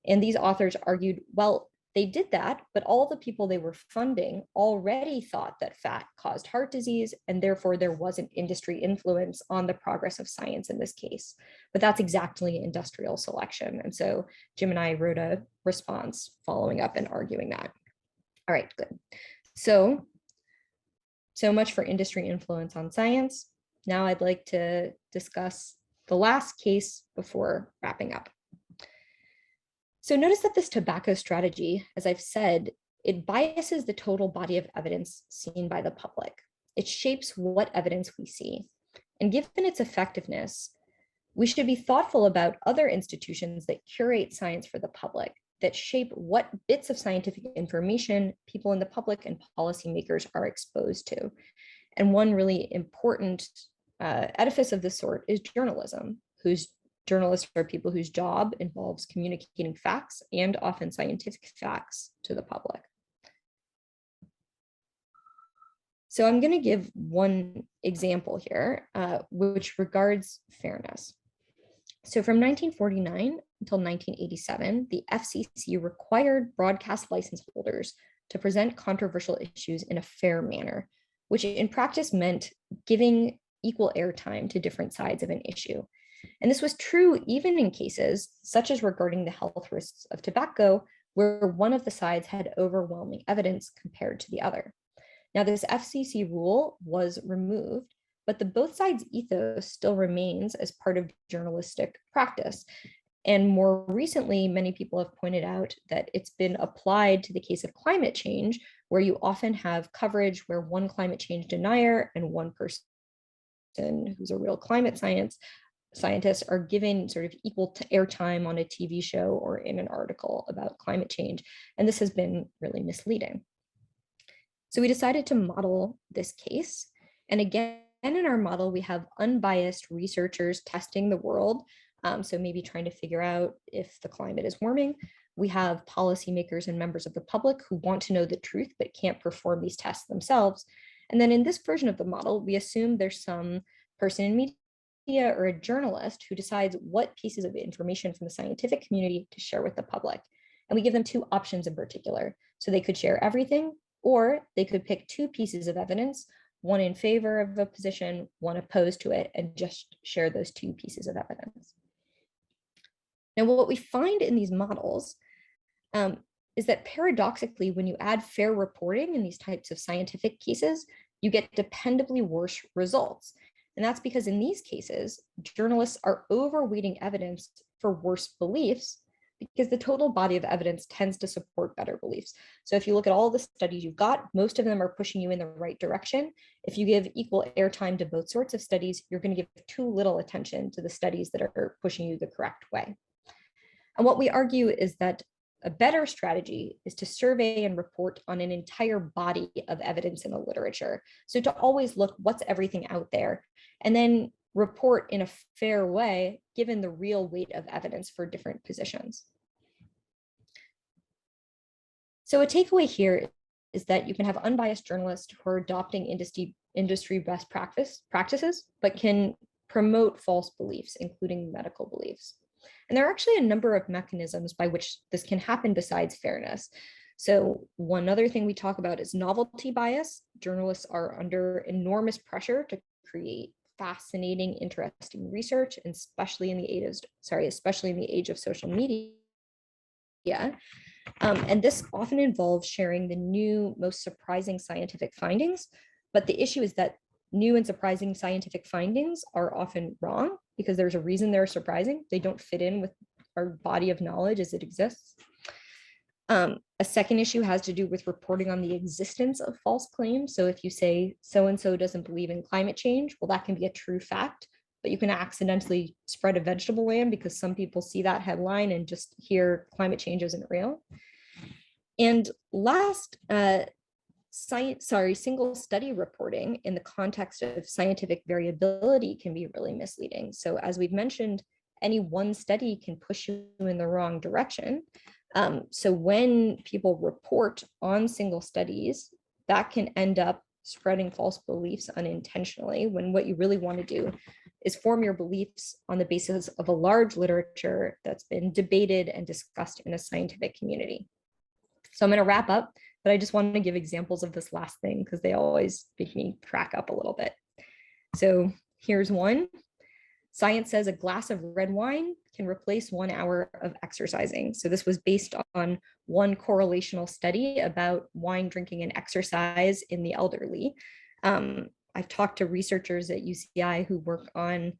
And these authors argued, well, they did that, but all the people they were funding already thought that fat caused heart disease, and therefore there wasn't industry influence on the progress of science in this case. But that's exactly industrial selection. And so Jim and I wrote a response following up and arguing that. All right, good. So much for industry influence on science. Now I'd like to discuss the last case before wrapping up. So notice that this tobacco strategy, as I've said, it biases the total body of evidence seen by the public. It shapes what evidence we see. And given its effectiveness, we should be thoughtful about other institutions that curate science for the public, that shape what bits of scientific information people in the public and policymakers are exposed to. And one really important edifice of this sort is journalism, whose journalists are people whose job involves communicating facts, and often scientific facts, to the public. So I'm going to give one example here, which regards fairness. So from 1949 until 1987, the FCC required broadcast license holders to present controversial issues in a fair manner, which in practice meant giving equal airtime to different sides of an issue. And this was true even in cases such as regarding the health risks of tobacco, where one of the sides had overwhelming evidence compared to the other. Now, this FCC rule was removed, but the both sides ethos still remains as part of journalistic practice. And more recently, many people have pointed out that it's been applied to the case of climate change, where you often have coverage where one climate change denier and one person who's a real climate scientists are given sort of equal airtime on a TV show or in an article about climate change. And this has been really misleading. So we decided to model this case. And again, in our model, we have unbiased researchers testing the world. So maybe trying to figure out if the climate is warming. We have policymakers and members of the public who want to know the truth, but can't perform these tests themselves. And then in this version of the model, we assume there's some person in media or a journalist who decides what pieces of information from the scientific community to share with the public. And we give them two options in particular. So they could share everything, or they could pick two pieces of evidence, one in favor of a position, one opposed to it, and just share those two pieces of evidence. Now, what we find in these models is that paradoxically, when you add fair reporting in these types of scientific cases, you get dependably worse results. And that's because in these cases, journalists are overweighting evidence for worse beliefs, because the total body of evidence tends to support better beliefs. So if you look at all the studies you've got, most of them are pushing you in the right direction. If you give equal airtime to both sorts of studies, you're going to give too little attention to the studies that are pushing you the correct way. And what we argue is that A better strategy is to survey and report on an entire body of evidence in the literature. So to always look what's everything out there, and then report in a fair way, given the real weight of evidence for different positions. So a takeaway here is that you can have unbiased journalists who are adopting industry best practices, but can promote false beliefs, including medical beliefs. And there are actually a number of mechanisms by which this can happen besides fairness. So one other thing we talk about is novelty bias. Journalists are under enormous pressure to create fascinating, interesting research, and especially in the age of social media. And this often involves sharing the new, most surprising scientific findings. But the issue is that new and surprising scientific findings are often wrong because there's a reason they're surprising. They don't fit in with our body of knowledge as it exists. A second issue has to do with reporting on the existence of false claims. So if you say so-and-so doesn't believe in climate change, well, that can be a true fact, but you can accidentally spread a vegetable land because some people see that headline and just hear climate change isn't real. And last, single study reporting in the context of scientific variability can be really misleading. So as we've mentioned, any one study can push you in the wrong direction. So when people report on single studies, that can end up spreading false beliefs unintentionally, when what you really want to do is form your beliefs on the basis of a large literature that's been debated and discussed in a scientific community. So I'm going to wrap up, but I just want to give examples of this last thing because they always make me crack up a little bit. So here's one. Science says a glass of red wine can replace 1 hour of exercising. So this was based on one correlational study about wine drinking and exercise in the elderly. I've talked to researchers at UCI who work on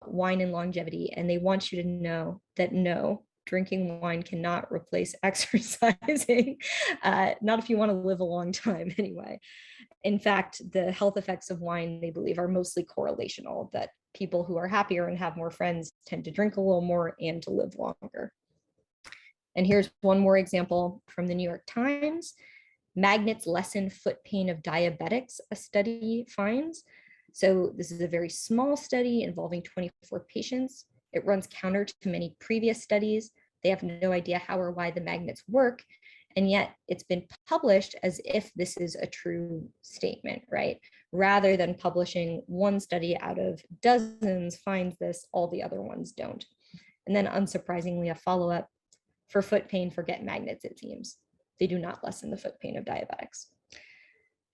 wine and longevity, and they want you to know that no, drinking wine cannot replace exercising, not if you want to live a long time anyway. In fact, the health effects of wine, they believe, are mostly correlational, that people who are happier and have more friends tend to drink a little more and to live longer. And here's one more example from the New York Times. Magnets lessen foot pain of diabetics, a study finds. So this is a very small study involving 24 patients. It runs counter to many previous studies. They have no idea how or why the magnets work. And yet it's been published as if this is a true statement, right? Rather than publishing one study out of dozens finds this, all the other ones don't. And then unsurprisingly, a follow-up: for foot pain, forget magnets, it seems. They do not lessen the foot pain of diabetics.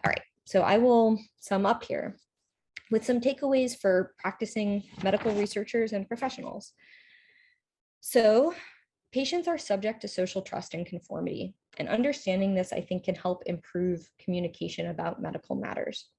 All right, so I will sum up here with some takeaways for practicing medical researchers and professionals. So patients are subject to social trust and conformity, and understanding this, I think, can help improve communication about medical matters.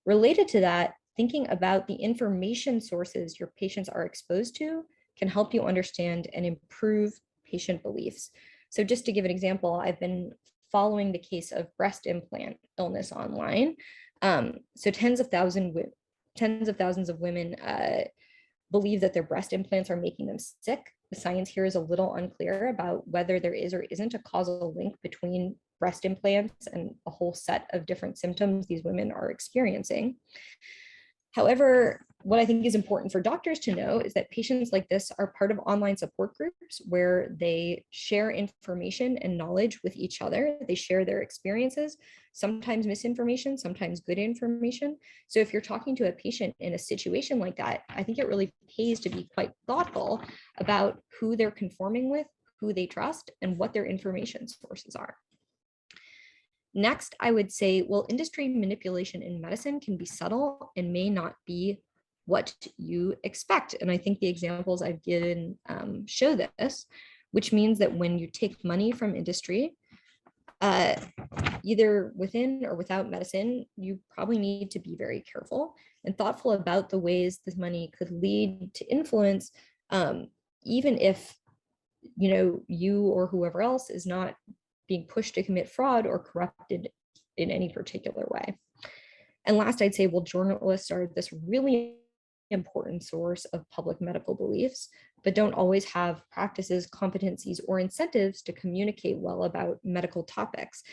Related to that, thinking about the information sources your patients are exposed to can help you understand and improve patient beliefs. So just to give an example, I've been following the case of breast implant illness online. So tens of thousands of women believe that their breast implants are making them sick. The science here is a little unclear about whether there is or isn't a causal link between breast implants and a whole set of different symptoms these women are experiencing. However, what I think is important for doctors to know is that patients like this are part of online support groups where they share information and knowledge with each other. They share their experiences, sometimes misinformation, sometimes good information. So if you're talking to a patient in a situation like that, I think it really pays to be quite thoughtful about who they're conforming with, who they trust, and what their information sources are. Next, I would say, well, industry manipulation in medicine can be subtle and may not be what you expect. And I think the examples I've given show this, which means that when you take money from industry, either within or without medicine, you probably need to be very careful and thoughtful about the ways this money could lead to influence, even if you or whoever else is not being pushed to commit fraud or corrupted in any particular way. And last, I'd say, well, journalists are this really important source of public medical beliefs, but don't always have practices, competencies, or incentives to communicate well about medical topics.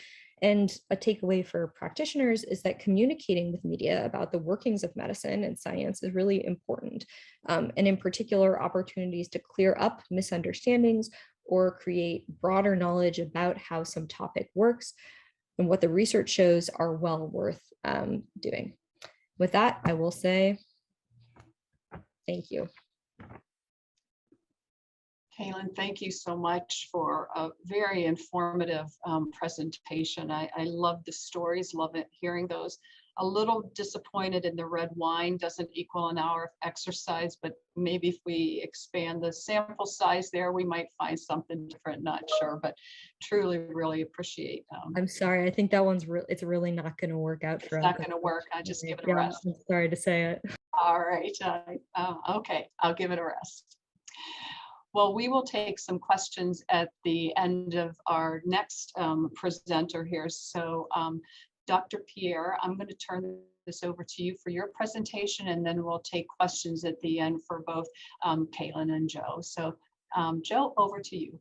And a takeaway for practitioners is that communicating with media about the workings of medicine and science is really important. And in particular, opportunities to clear up misunderstandings or create broader knowledge about how some topic works and what the research shows are well worth doing. With that, I will say thank you. Cailin, thank you so much for a very informative presentation. I love the stories, love it, hearing those. A little disappointed in the red wine doesn't equal an hour of exercise, but maybe if we expand the sample size there, we might find something different, not sure, but truly really appreciate. I'm sorry, I think that one's it's really not going to work out for us. It's not going to work, I just give it a rest. I'm sorry to say it. All right, okay, I'll give it a rest. Well, we will take some questions at the end of our next presenter here. So Dr. Pierre, I'm going to turn this over to you for your presentation, and then we'll take questions at the end for both Cailin and Joe. So Joe, over to you.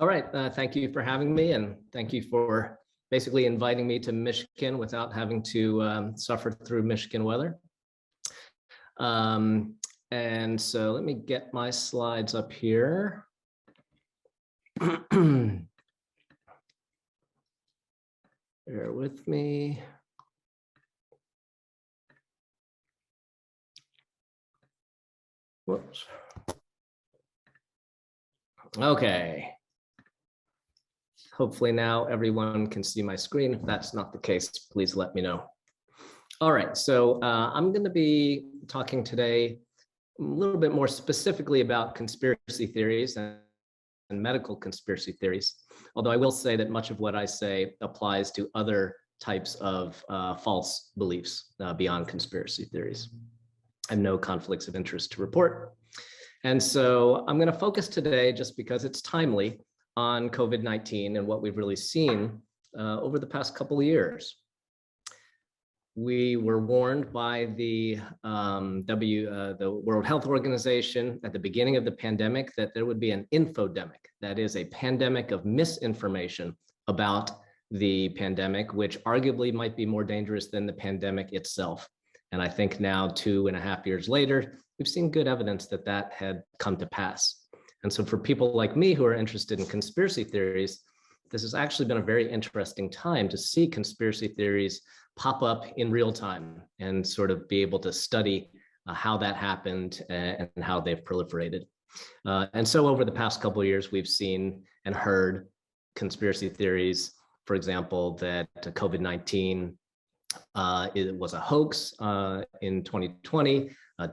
All right, thank you for having me, and thank you for basically inviting me to Michigan without having to suffer through Michigan weather. And so let me get my slides up here. Bear with me. Whoops. Okay. Hopefully now everyone can see my screen. If that's not the case, please let me know. All right, so I'm going to be talking today a little bit more specifically about conspiracy theories and medical conspiracy theories, although I will say that much of what I say applies to other types of false beliefs beyond conspiracy theories. I have no conflicts of interest to report. And so I'm going to focus today, just because it's timely, on COVID-19 and what we've really seen over the past couple of years. We were warned by the World Health Organization at the beginning of the pandemic that there would be an infodemic, that is a pandemic of misinformation about the pandemic, which arguably might be more dangerous than the pandemic itself. And I think now, 2.5 years later, we've seen good evidence that that had come to pass. And so for people like me who are interested in conspiracy theories, this has actually been a very interesting time to see conspiracy theories pop up in real time and sort of be able to study how that happened and how they've proliferated. And so over the past couple of years, we've seen and heard conspiracy theories, for example, that COVID-19 it was a hoax in 2020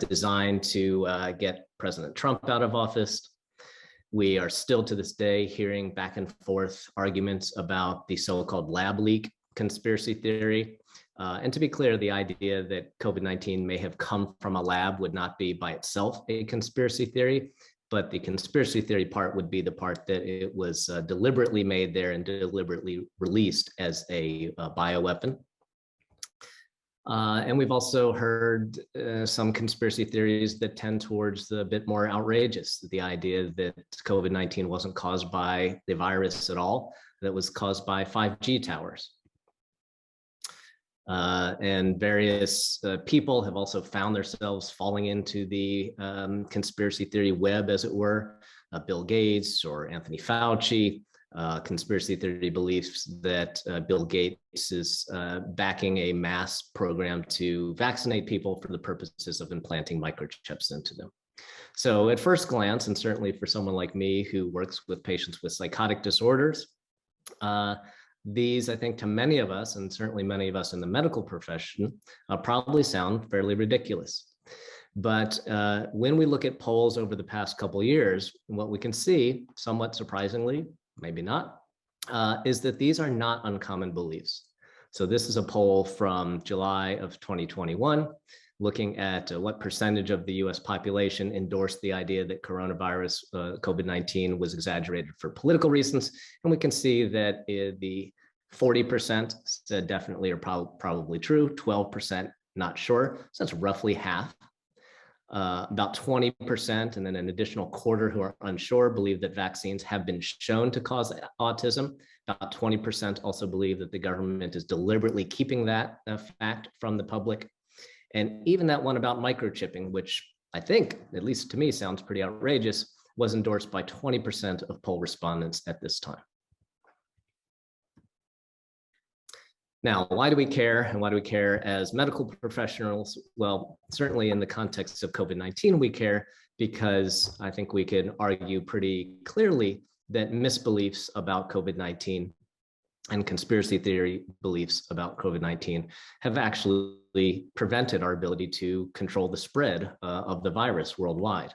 designed to get President Trump out of office. We are still to this day hearing back and forth arguments about the so-called lab leak conspiracy theory. And to be clear, the idea that COVID-19 may have come from a lab would not be by itself a conspiracy theory, but the conspiracy theory part would be the part that it was deliberately made there and deliberately released as a bioweapon. And we've also heard some conspiracy theories that tend towards the bit more outrageous, the idea that COVID-19 wasn't caused by the virus at all, that it was caused by 5G towers. And various people have also found themselves falling into the conspiracy theory web, as it were. Bill Gates or Anthony Fauci, conspiracy theory beliefs that Bill Gates is backing a mass program to vaccinate people for the purposes of implanting microchips into them. So at first glance, and certainly for someone like me who works with patients with psychotic disorders, these, I think, to many of us, and certainly many of us in the medical profession, probably sound fairly ridiculous. But when we look at polls over the past couple of years, what we can see, somewhat surprisingly, maybe not, is that these are not uncommon beliefs. So this is a poll from July of 2021, looking at what percentage of the US population endorsed the idea that coronavirus, COVID-19 was exaggerated for political reasons. And we can see that the 40% said definitely or probably true, 12% not sure. So that's roughly half. About 20%, and then an additional quarter who are unsure, believe that vaccines have been shown to cause autism. About 20% also believe that the government is deliberately keeping that fact from the public. And even that one about microchipping, which I think, at least to me, sounds pretty outrageous, was endorsed by 20% of poll respondents at this time. Now, why do we care, and why do we care as medical professionals? Well, certainly in the context of COVID-19, we care because I think we can argue pretty clearly that misbeliefs about COVID-19 and conspiracy theory beliefs about COVID-19 have actually prevented our ability to control the spread of the virus worldwide.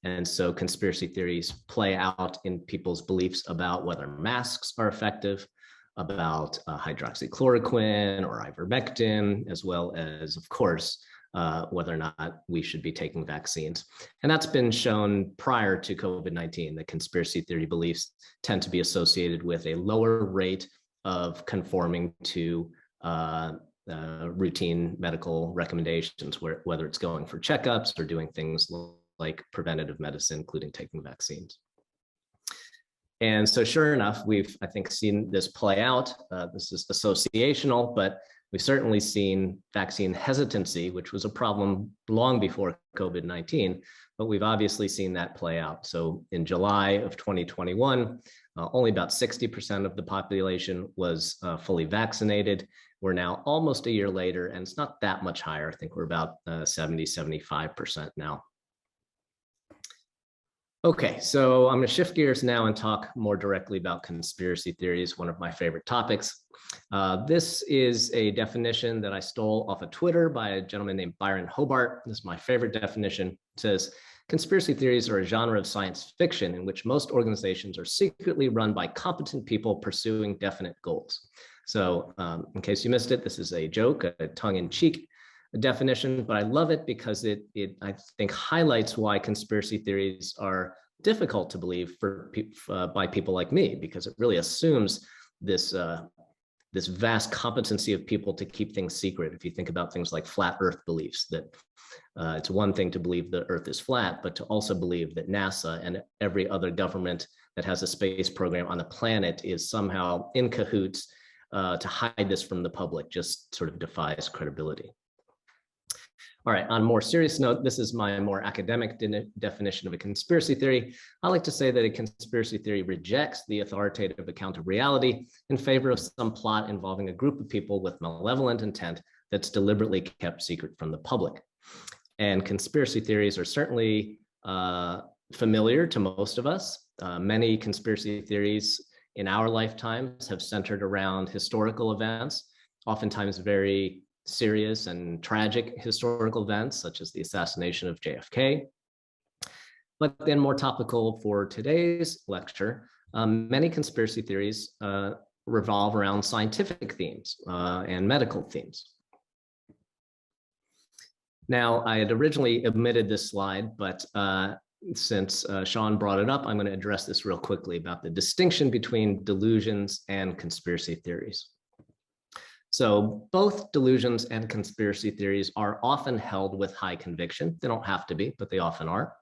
And so conspiracy theories play out in people's beliefs about whether masks are effective, about hydroxychloroquine or ivermectin, as well as, of course, whether or not we should be taking vaccines. And that's been shown prior to COVID-19, that conspiracy theory beliefs tend to be associated with a lower rate of conforming to routine medical recommendations, whether it's going for checkups or doing things like preventative medicine, including taking vaccines. And so sure enough, we've, I think, seen this play out. This is associational, but we've certainly seen vaccine hesitancy, which was a problem long before COVID-19, but we've obviously seen that play out. So in July of 2021, only about 60% of the population was fully vaccinated. We're now almost a year later, and it's not that much higher. I think we're about 70, 75% now. Okay, so I'm going to shift gears now and talk more directly about conspiracy theories, one of my favorite topics. This is a definition that I stole off of Twitter by a gentleman named Byron Hobart. This is my favorite definition. It says, conspiracy theories are a genre of science fiction in which most organizations are secretly run by competent people pursuing definite goals. So in case you missed it, this is a joke, a tongue-in-cheek definition, but I love it because it I think highlights why conspiracy theories are difficult to believe by people like me, because it really assumes this this vast competency of people to keep things secret. If you think about things like flat Earth beliefs, that it's one thing to believe the Earth is flat, but to also believe that NASA and every other government that has a space program on the planet is somehow in cahoots to hide this from the public just sort of defies credibility. All right, on a more serious note, this is my more academic definition of a conspiracy theory. I like to say that a conspiracy theory rejects the authoritative account of reality in favor of some plot involving a group of people with malevolent intent that's deliberately kept secret from the public. And conspiracy theories are certainly familiar to most of us. Many conspiracy theories in our lifetimes have centered around historical events, oftentimes very serious and tragic historical events, such as the assassination of JFK. But then more topical for today's lecture, many conspiracy theories revolve around scientific themes and medical themes. Now, I had originally omitted this slide, but since Shawn brought it up, I'm going to address this real quickly about the distinction between delusions and conspiracy theories. So both delusions and conspiracy theories are often held with high conviction. They don't have to be, but they often are.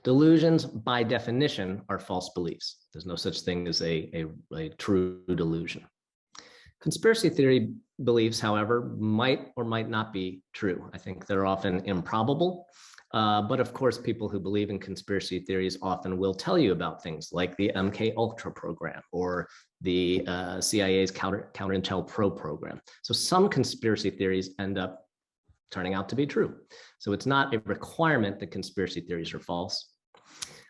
Delusions, by definition, are false beliefs. There's no such thing as a true delusion. Conspiracy theory beliefs, however, might or might not be true. I think they're often improbable. But of course, people who believe in conspiracy theories often will tell you about things like the MK-Ultra program or the CIA's COUNTERINTEL Pro program. So some conspiracy theories end up turning out to be true. So it's not a requirement that conspiracy theories are false.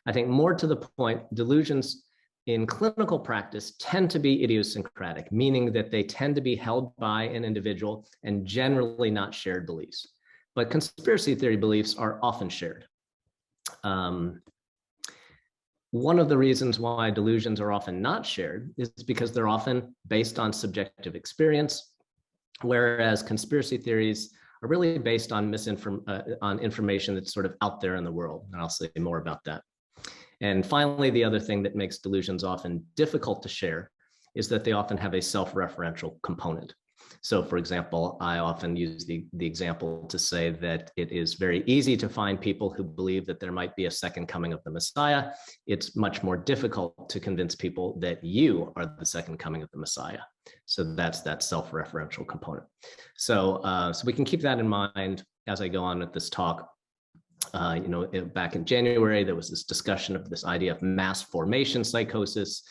I think more to the point, delusions in clinical practice tend to be idiosyncratic, meaning that they tend to be held by an individual and generally not shared beliefs. But conspiracy theory beliefs are often shared. One of the reasons why delusions are often not shared is because they're often based on subjective experience, whereas conspiracy theories are really based on information that's sort of out there in the world. And I'll say more about that. And finally, the other thing that makes delusions often difficult to share is that they often have a self-referential component. So for example, I often use the example to say that it is very easy to find people who believe that there might be a second coming of the Messiah. It's much more difficult to convince people that you are the second coming of the Messiah. So that's that self-referential component. So, so we can keep that in mind as I go on with this talk. Back in January, there was this discussion of this idea of mass formation psychosis,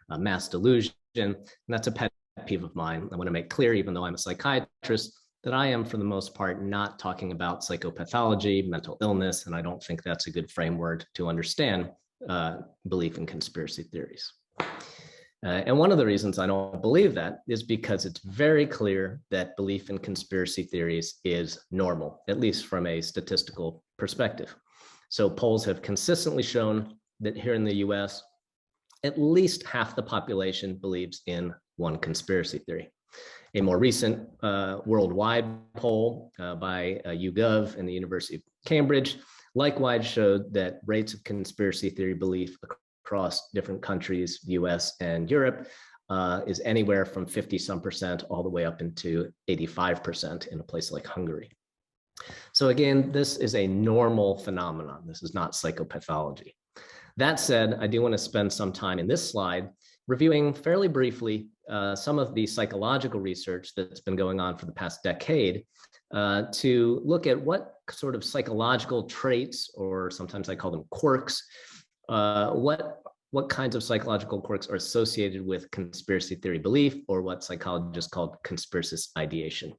mass delusion, and that's a pet peeve of mine. I want to make clear, even though I'm a psychiatrist, that I am, for the most part, not talking about psychopathology, mental illness, and I don't think that's a good framework to understand belief in conspiracy theories. And one of the reasons I don't believe that is because it's very clear that belief in conspiracy theories is normal, at least from a statistical perspective. So polls have consistently shown that here in the US, at least half the population believes in one conspiracy theory. A more recent worldwide poll by YouGov and the University of Cambridge likewise showed that rates of conspiracy theory belief across different countries, US and Europe, is anywhere from 50-some% all the way up into 85% in a place like Hungary. So again, this is a normal phenomenon. This is not psychopathology. That said, I do want to spend some time in this slide reviewing fairly briefly some of the psychological research that's been going on for the past decade to look at what sort of psychological traits, or sometimes I call them quirks, what kinds of psychological quirks are associated with conspiracy theory belief, or what psychologists call conspiracist ideation.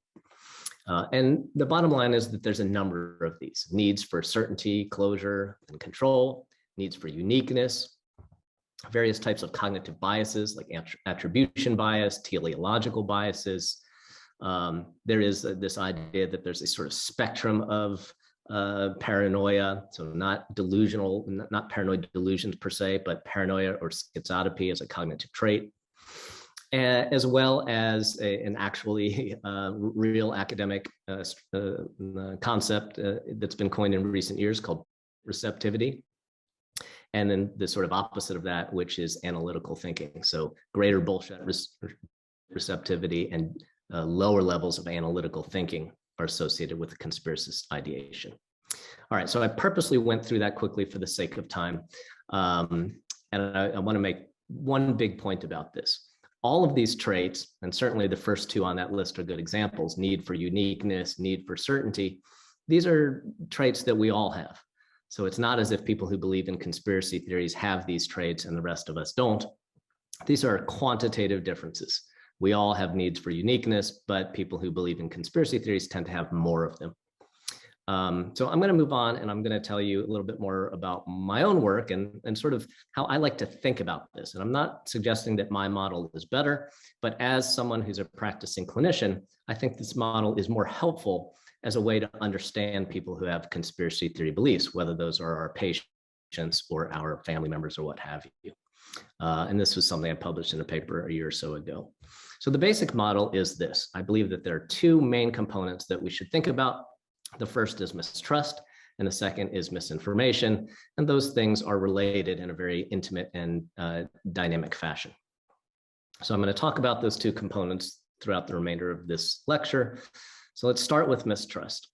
And the bottom line is that there's a number of these: needs for certainty, closure, and control, needs for uniqueness, various types of cognitive biases like attribution bias, teleological biases. There is this idea that there's a sort of spectrum of paranoia, so not delusional, not paranoid delusions per se, but paranoia or schizotypy as a cognitive trait, as well as an actually real academic concept that's been coined in recent years called receptivity. And then the sort of opposite of that, which is analytical thinking. So greater bullshit receptivity and lower levels of analytical thinking are associated with the conspiracist ideation. All right, so I purposely went through that quickly for the sake of time. And I want to make one big point about this. All of these traits, and certainly the first two on that list are good examples: need for uniqueness, need for certainty. These are traits that we all have. So it's not as if people who believe in conspiracy theories have these traits and the rest of us don't. These are quantitative differences. We all have needs for uniqueness, but people who believe in conspiracy theories tend to have more of them. So I'm going to move on, and I'm going to tell you a little bit more about my own work and sort of how I like to think about this. And I'm not suggesting that my model is better, but as someone who's a practicing clinician, I think this model is more helpful as a way to understand people who have conspiracy theory beliefs, whether those are our patients or our family members or what have you. And this was something I published in a paper a year or so ago. So the basic model is this. I believe that there are two main components that we should think about. The first is mistrust, and the second is misinformation. And those things are related in a very intimate and dynamic fashion. So I'm going to talk about those two components throughout the remainder of this lecture. So let's start with mistrust.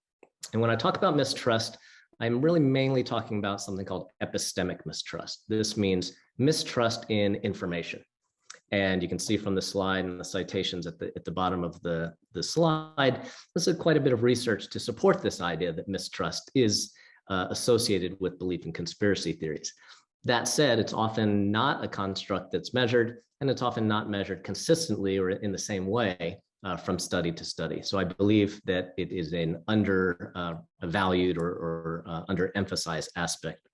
And when I talk about mistrust, I'm really mainly talking about something called epistemic mistrust. This means mistrust in information. And you can see from the slide and the citations at the bottom of the slide, this is quite a bit of research to support this idea that mistrust is associated with belief in conspiracy theories. That said, it's often not a construct that's measured, and it's often not measured consistently or in the same way from study to study. So I believe that it is an undervalued or underemphasized aspect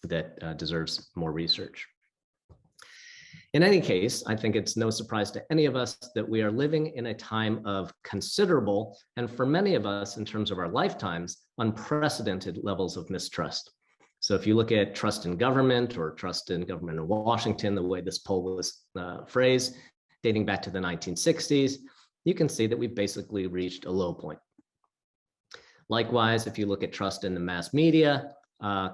that deserves more research. In any case, I think it's no surprise to any of us that we are living in a time of considerable, and for many of us in terms of our lifetimes, unprecedented levels of mistrust. So if you look at trust in government or trust in government in Washington, the way this poll was phrased, dating back to the 1960s, you can see that we've basically reached a low point. Likewise, if you look at trust in the mass media,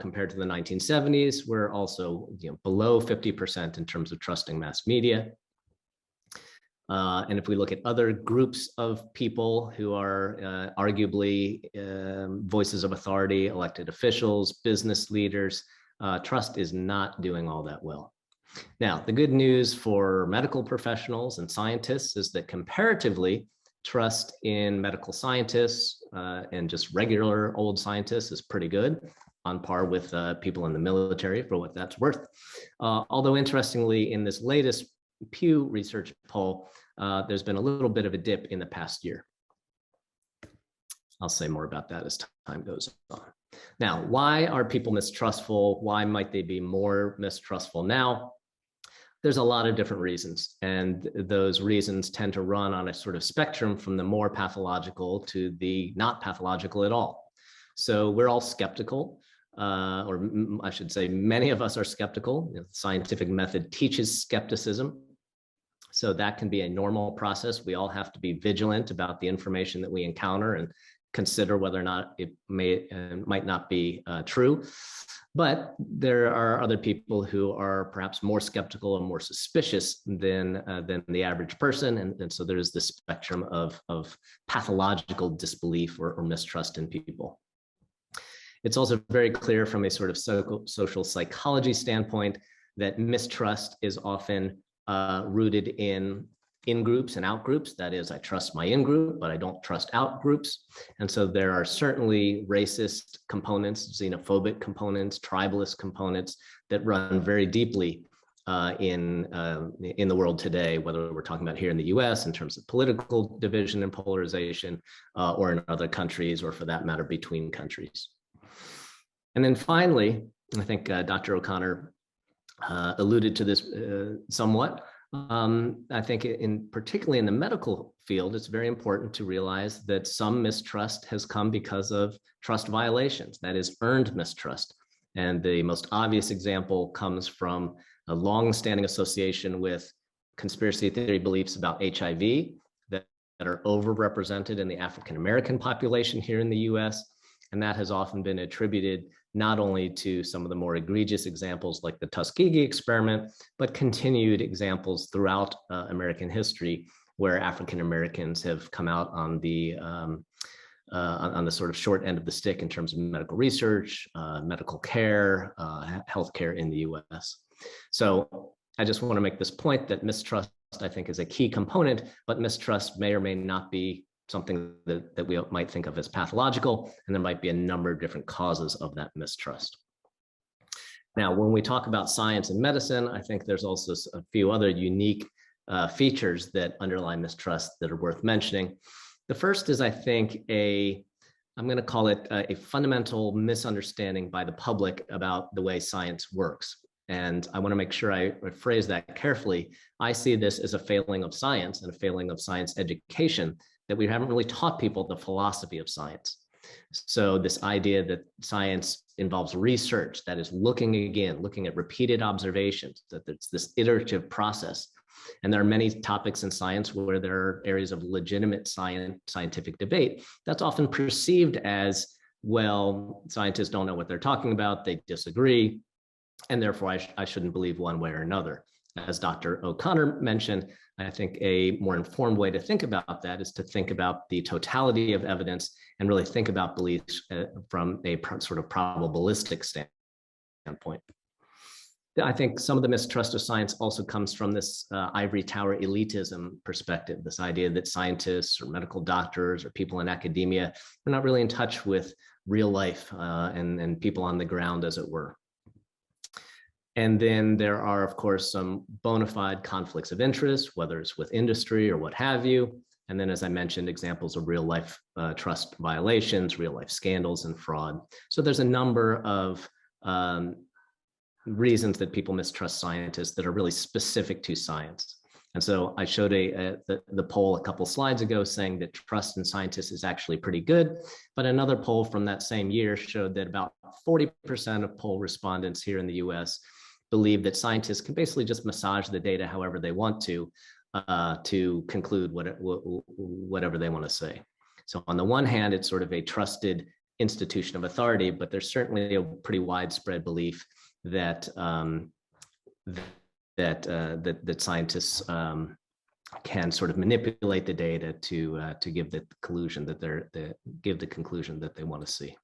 compared to the 1970s, we're also below 50% in terms of trusting mass media. And if we look at other groups of people who are arguably voices of authority, elected officials, business leaders, trust is not doing all that well. Now, the good news for medical professionals and scientists is that comparatively, trust in medical scientists and just regular old scientists is pretty good, on par with people in the military, for what that's worth. Although interestingly, in this latest Pew Research poll, there's been a little bit of a dip in the past year. I'll say more about that as time goes on. Now, why are people mistrustful? Why might they be more mistrustful now? There's a lot of different reasons, and those reasons tend to run on a sort of spectrum from the more pathological to the not pathological at all. So we're all skeptical, or I should say many of us are skeptical. The scientific method teaches skepticism. So that can be a normal process. We all have to be vigilant about the information that we encounter and consider whether or not it might not be true. But there are other people who are perhaps more skeptical and more suspicious than the average person. And so there's this spectrum of pathological disbelief or mistrust in people. It's also very clear from a sort of social psychology standpoint that mistrust is often rooted in groups and out groups. That is, I trust my in group, but I don't trust out groups. And so there are certainly racist components, xenophobic components, tribalist components that run very deeply in the world today, whether we're talking about here in the US in terms of political division and polarization, or in other countries, or for that matter, between countries. And then finally, I think Dr. O'Connor alluded to this somewhat. I think particularly in the medical field, it's very important to realize that some mistrust has come because of trust violations, that is earned mistrust. And the most obvious example comes from a long-standing association with conspiracy theory beliefs about HIV that are overrepresented in the African-American population here in the US. And that has often been attributed not only to some of the more egregious examples like the Tuskegee experiment, but continued examples throughout American history where African Americans have come out on the sort of short end of the stick in terms of medical research, medical care, healthcare in the US. So I just want to make this point that mistrust, I think, is a key component, but mistrust may or may not be something that we might think of as pathological, and there might be a number of different causes of that mistrust. Now, when we talk about science and medicine, I think there's also a few other unique features that underlie mistrust that are worth mentioning. The first is, I think, I'm going to call it a fundamental misunderstanding by the public about the way science works. And I want to make sure I phrase that carefully. I see this as a failing of science and a failing of science education, that we haven't really taught people the philosophy of science. So this idea that science involves research, that is looking at repeated observations, that it's this iterative process. And there are many topics in science where there are areas of legitimate scientific debate that's often perceived as, well, scientists don't know what they're talking about, they disagree, and therefore I shouldn't believe one way or another. As Dr. O'Connor mentioned, I think a more informed way to think about that is to think about the totality of evidence and really think about beliefs from a sort of probabilistic standpoint. I think some of the mistrust of science also comes from this ivory tower elitism perspective, this idea that scientists or medical doctors or people in academia are not really in touch with real life and people on the ground, as it were. And then there are, of course, some bona fide conflicts of interest, whether it's with industry or what have you. And then, as I mentioned, examples of real life trust violations, real life scandals and fraud. So there's a number of reasons that people mistrust scientists that are really specific to science. And so I showed the poll a couple slides ago saying that trust in scientists is actually pretty good. But another poll from that same year showed that about 40% of poll respondents here in the US believe that scientists can basically just massage the data however they want to conclude whatever they want to say. So on the one hand, it's sort of a trusted institution of authority, but there's certainly a pretty widespread belief that that scientists can sort of manipulate the data to give the conclusion that they want to see.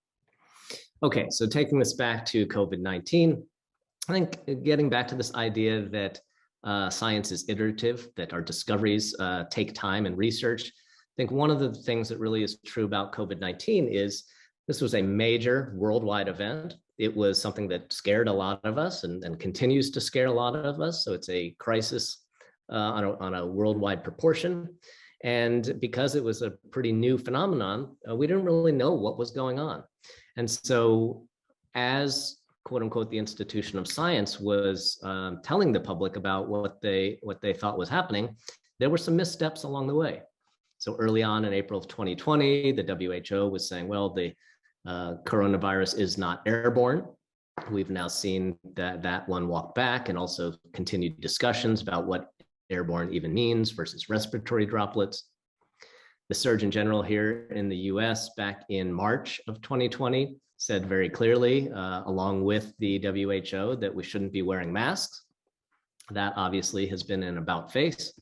Okay, so taking this back to COVID-19, I think getting back to this idea that science is iterative, that our discoveries take time and research. I think one of the things that really is true about COVID-19 is this was a major worldwide event. It was something that scared a lot of us and continues to scare a lot of us. So it's a crisis on a worldwide proportion. And because it was a pretty new phenomenon, we didn't really know what was going on. And so as quote unquote, the institution of science was telling the public about what they thought was happening, there were some missteps along the way. So early on in April of 2020, the WHO was saying, well, the coronavirus is not airborne. We've now seen that one walk back, and also continued discussions about what airborne even means versus respiratory droplets. The Surgeon General here in the US back in March of 2020 said very clearly, along with the WHO, that we shouldn't be wearing masks. That obviously has been an about face.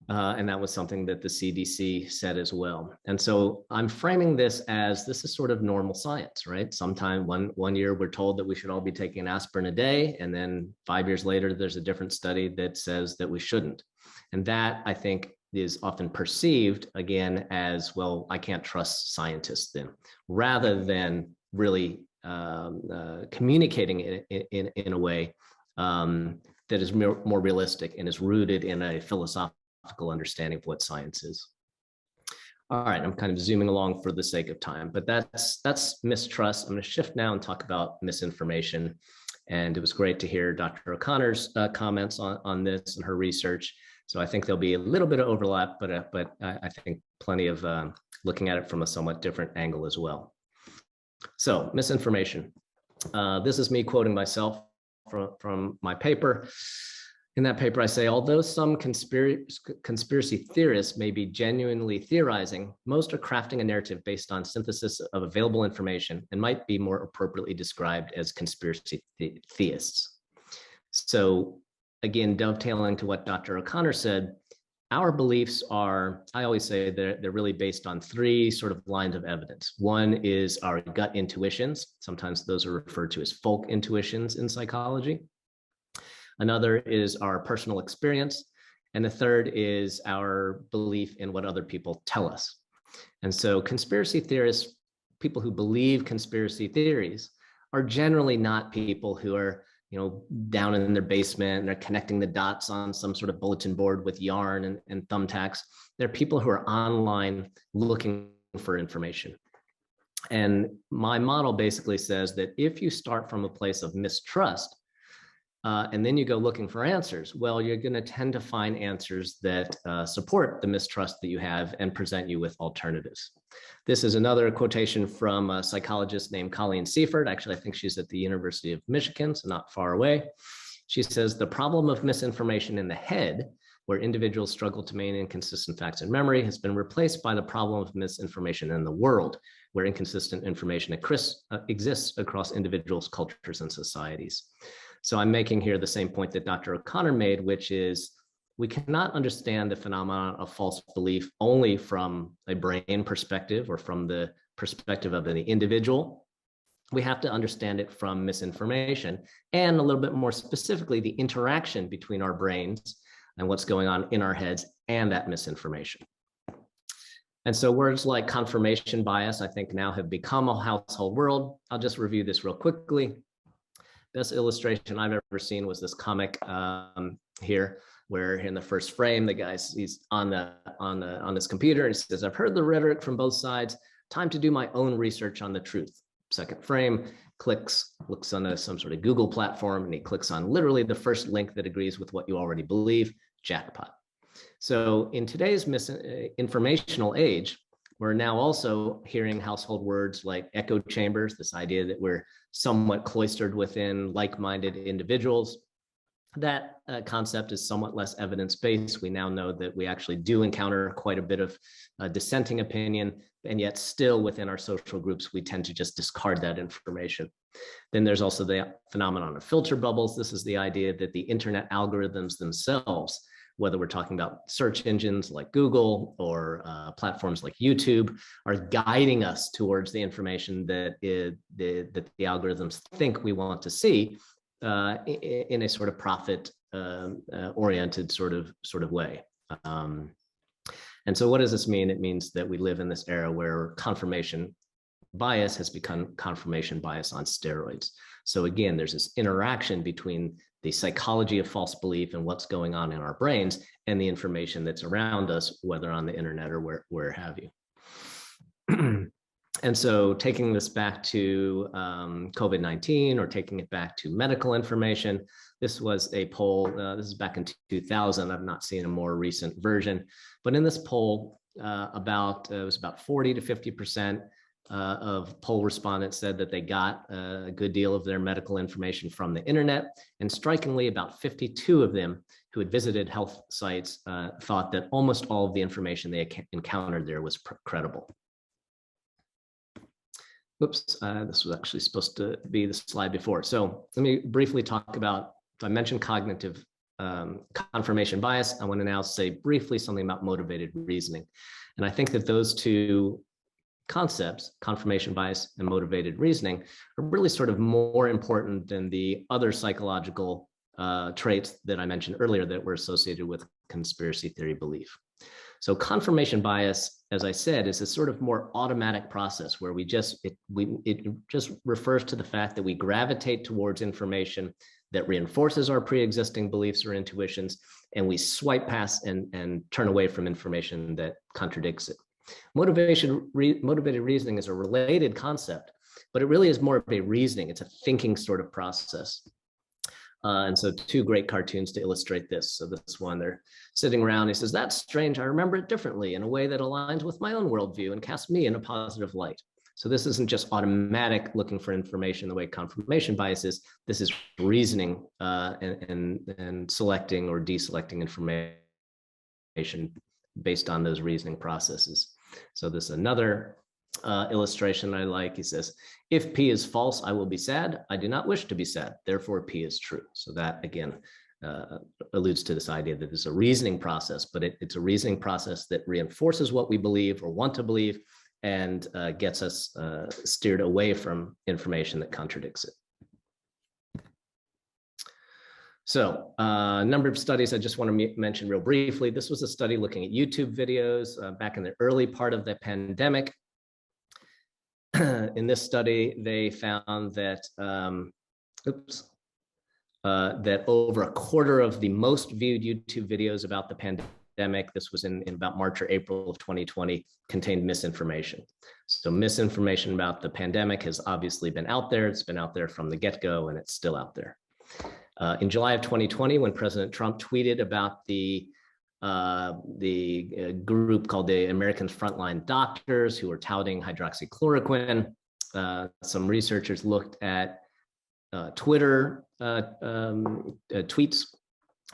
And that was something that the CDC said as well. And so I'm framing this as this is sort of normal science, right? Sometime one year we're told that we should all be taking aspirin a day, and then 5 years later, there's a different study that says that we shouldn't. And that, I think, is often perceived again as, well, I can't trust scientists then, rather than really communicating in a way that is more realistic and is rooted in a philosophical understanding of what science is. All right, I'm kind of zooming along for the sake of time, but that's mistrust. I'm going to shift now and talk about misinformation. And it was great to hear Dr. O'Connor's comments on this and her research. So I think there'll be a little bit of overlap, but I think plenty of looking at it from a somewhat different angle as well. So misinformation. This is me quoting myself from my paper. In that paper, I say, although some conspiracy theorists may be genuinely theorizing, most are crafting a narrative based on synthesis of available information and might be more appropriately described as conspiracy theists. So again, dovetailing to what Dr. O'Connor said, our beliefs are, I always say they're really based on three sort of lines of evidence. One is our gut intuitions. Sometimes those are referred to as folk intuitions in psychology. Another is our personal experience. And the third is our belief in what other people tell us. And so conspiracy theorists, people who believe conspiracy theories, are generally not people who are, down in their basement and they're connecting the dots on some sort of bulletin board with yarn and thumbtacks. They're people who are online looking for information. And my model basically says that if you start from a place of mistrust, and then you go looking for answers, well, you're going to tend to find answers that support the mistrust that you have and present you with alternatives. This is another quotation from a psychologist named Colleen Seifert. Actually, I think she's at the University of Michigan, so not far away. She says, the problem of misinformation in the head, where individuals struggle to maintain consistent facts and memory, has been replaced by the problem of misinformation in the world, where inconsistent information exists across individuals, cultures, and societies. So I'm making here the same point that Dr. O'Connor made, which is we cannot understand the phenomenon of false belief only from a brain perspective or from the perspective of the individual. We have to understand it from misinformation, and a little bit more specifically, the interaction between our brains and what's going on in our heads and that misinformation. And so words like confirmation bias, I think, now have become a household word. I'll just review this real quickly. Best illustration I've ever seen was this comic here, where in the first frame, the he's on his computer and he says, "I've heard the rhetoric from both sides. Time to do my own research on the truth." Second frame, looks on some sort of Google platform, and he clicks on literally the first link that agrees with what you already believe. Jackpot. So in today's informational age, we're now also hearing household words like echo chambers, this idea that we're somewhat cloistered within like-minded individuals. That concept is somewhat less evidence-based. We now know that we actually do encounter quite a bit of dissenting opinion, and yet still within our social groups, we tend to just discard that information. Then there's also the phenomenon of filter bubbles. This is the idea that the internet algorithms themselves whether we're talking about search engines like Google or platforms like YouTube, are guiding us towards the information that that the algorithms think we want to see in a sort of profit oriented sort of way. And so what does this mean? It means that we live in this era where confirmation bias has become confirmation bias on steroids. So again, there's this interaction between the psychology of false belief and what's going on in our brains and the information that's around us, whether on the internet or where have you. And so taking this back to COVID-19 or taking it back to medical information, this was a poll, this is back in 2000, I've not seen a more recent version, but in this poll, it was about 40 to 50% of poll respondents said that they got a good deal of their medical information from the internet. And strikingly, about 52 of them who had visited health sites thought that almost all of the information they encountered there was credible. Whoops, this was actually supposed to be the slide before. So let me briefly talk about, I mentioned cognitive confirmation bias. I want to now say briefly something about motivated reasoning. And I think that those two concepts, confirmation bias and motivated reasoning, are really sort of more important than the other psychological traits that I mentioned earlier that were associated with conspiracy theory belief. So confirmation bias, as I said, is a sort of more automatic process where it just refers to the fact that we gravitate towards information that reinforces our pre-existing beliefs or intuitions, and we swipe past and turn away from information that contradicts it. Motivated reasoning is a related concept, but it really is more of a reasoning. It's a thinking sort of process. And so two great cartoons to illustrate this. So this one, they're sitting around, he says, "That's strange, I remember it differently in a way that aligns with my own worldview and casts me in a positive light." So this isn't just automatic looking for information the way confirmation bias is. This is reasoning and selecting or deselecting information based on those reasoning processes. So this is another illustration I like. He says, "If P is false, I will be sad. I do not wish to be sad. Therefore, P is true." So that, again, alludes to this idea that it's a reasoning process, but it's a reasoning process that reinforces what we believe or want to believe and gets us steered away from information that contradicts it. So a number of studies I just want to mention real briefly. This was a study looking at YouTube videos back in the early part of the pandemic. In this study, they found that, that over a quarter of the most viewed YouTube videos about the pandemic, this was in about March or April of 2020, contained misinformation. So misinformation about the pandemic has obviously been out there. It's been out there from the get-go, and it's still out there. In July of 2020, when President Trump tweeted about the group called the American Frontline Doctors who were touting hydroxychloroquine, some researchers looked at Twitter tweets.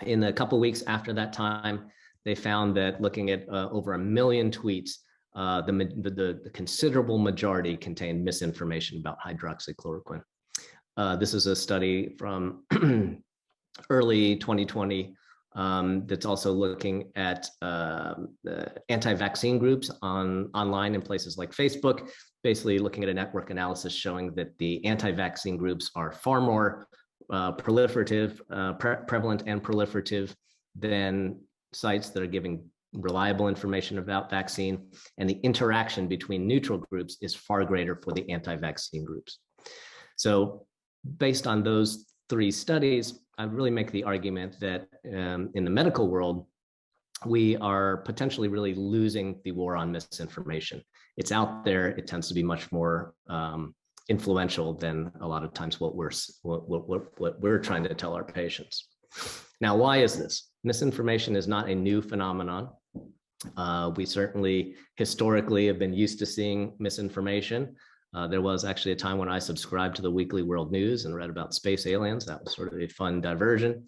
In a couple of weeks after that time, they found that looking at over 1 million tweets, the considerable majority contained misinformation about hydroxychloroquine. This is a study from early 2020 that's also looking at anti-vaccine groups online in places like Facebook, basically looking at a network analysis showing that the anti-vaccine groups are far more prevalent and proliferative than sites that are giving reliable information about vaccine, and the interaction between neutral groups is far greater for the anti-vaccine groups. So based on those three studies, I really make the argument that in the medical world, we are potentially really losing the war on misinformation. It's out there. It tends to be much more influential than a lot of times what we're trying to tell our patients. Now, why is this? Misinformation is not a new phenomenon. We certainly historically have been used to seeing misinformation. There was actually a time when I subscribed to the Weekly World News and read about space aliens. That was sort of a fun diversion.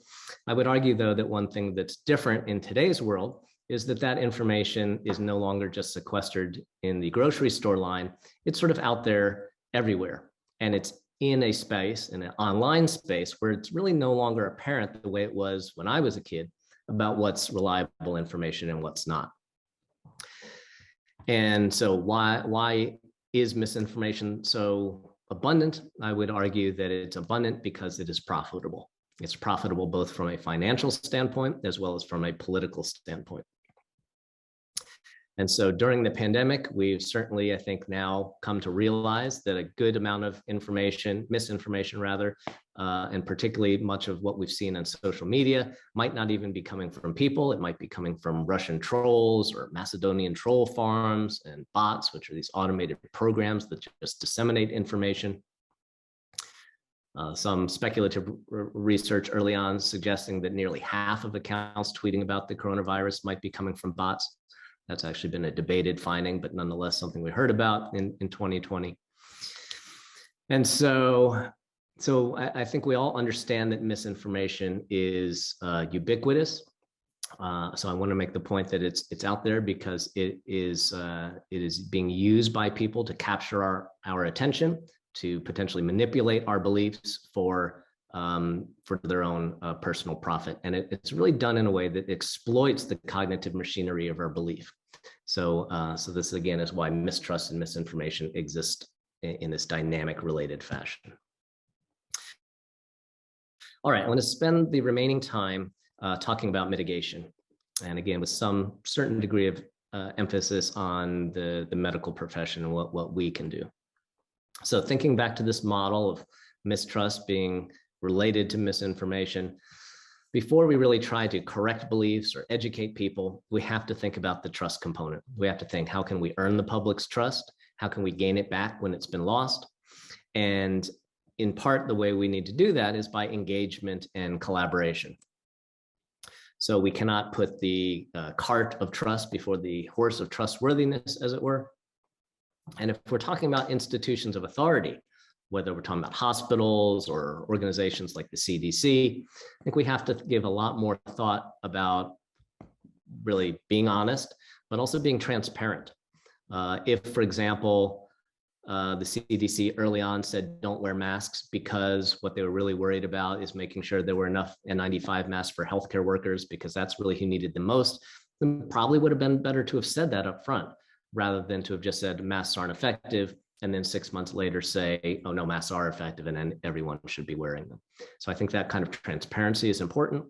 I would argue, though, that one thing that's different in today's world is that that information is no longer just sequestered in the grocery store line. It's sort of out there everywhere. And it's in a space, in an online space, where it's really no longer apparent the way it was when I was a kid about what's reliable information and what's not. And so why is misinformation so abundant? I would argue that it's abundant because it is profitable. It's profitable both from a financial standpoint as well as from a political standpoint. And so during the pandemic, we've certainly, I think, now come to realize that a good amount of information, misinformation rather, and particularly much of what we've seen on social media might not even be coming from people. It might be coming from Russian trolls or Macedonian troll farms and bots, which are these automated programs that just disseminate information. Some speculative research early on suggesting that nearly half of accounts tweeting about the coronavirus might be coming from bots. That's actually been a debated finding, but nonetheless something we heard about in 2020. And so I think we all understand that misinformation is ubiquitous. So I want to make the point that it's out there because it is being used by people to capture our attention, to potentially manipulate our beliefs for their own personal profit. And it's really done in a way that exploits the cognitive machinery of our belief. So this again is why mistrust and misinformation exist in this dynamic related fashion. All right, I want to spend the remaining time talking about mitigation. And again, with some certain degree of emphasis on the medical profession and what we can do. So thinking back to this model of mistrust being related to misinformation, before we really try to correct beliefs or educate people, we have to think about the trust component. We have to think, how can we earn the public's trust? How can we gain it back when it's been lost? And in part, the way we need to do that is by engagement and collaboration. So we cannot put the cart of trust before the horse of trustworthiness, as it were. And if we're talking about institutions of authority, whether we're talking about hospitals or organizations like the CDC, I think we have to give a lot more thought about really being honest, but also being transparent. If, for example, the CDC early on said don't wear masks because what they were really worried about is making sure there were enough N95 masks for healthcare workers because that's really who needed the most, then probably would have been better to have said that up front rather than to have just said masks aren't effective and then 6 months later say, oh no, masks are effective and then everyone should be wearing them. So I think that kind of transparency is important.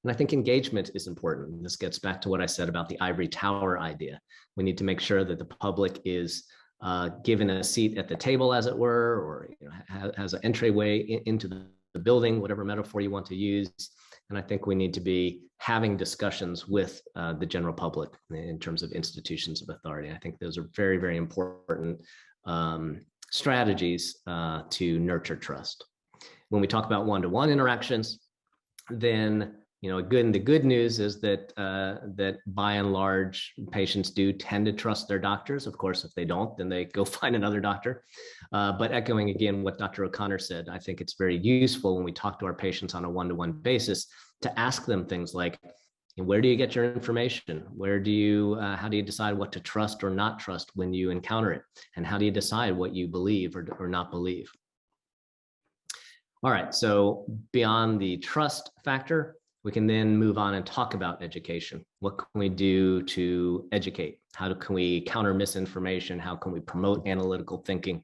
And I think engagement is important. And this gets back to what I said about the ivory tower idea. We need to make sure that the public is given a seat at the table, as it were, or has an entryway into the building, whatever metaphor you want to use. And I think we need to be having discussions with the general public in terms of institutions of authority. I think those are very, very important strategies to nurture trust. When we talk about one-to-one interactions, then the good news is that that by and large, patients do tend to trust their doctors. Of course, if they don't, then they go find another doctor. But echoing again what Dr. O'Connor said, I think it's very useful when we talk to our patients on a one-to-one basis to ask them things like, where do you get your information? How do you decide what to trust or not trust when you encounter it? And how do you decide what you believe or not believe? All right, so beyond the trust factor, we can then move on and talk about education. What can we do to educate? How can we counter misinformation? How can we promote analytical thinking?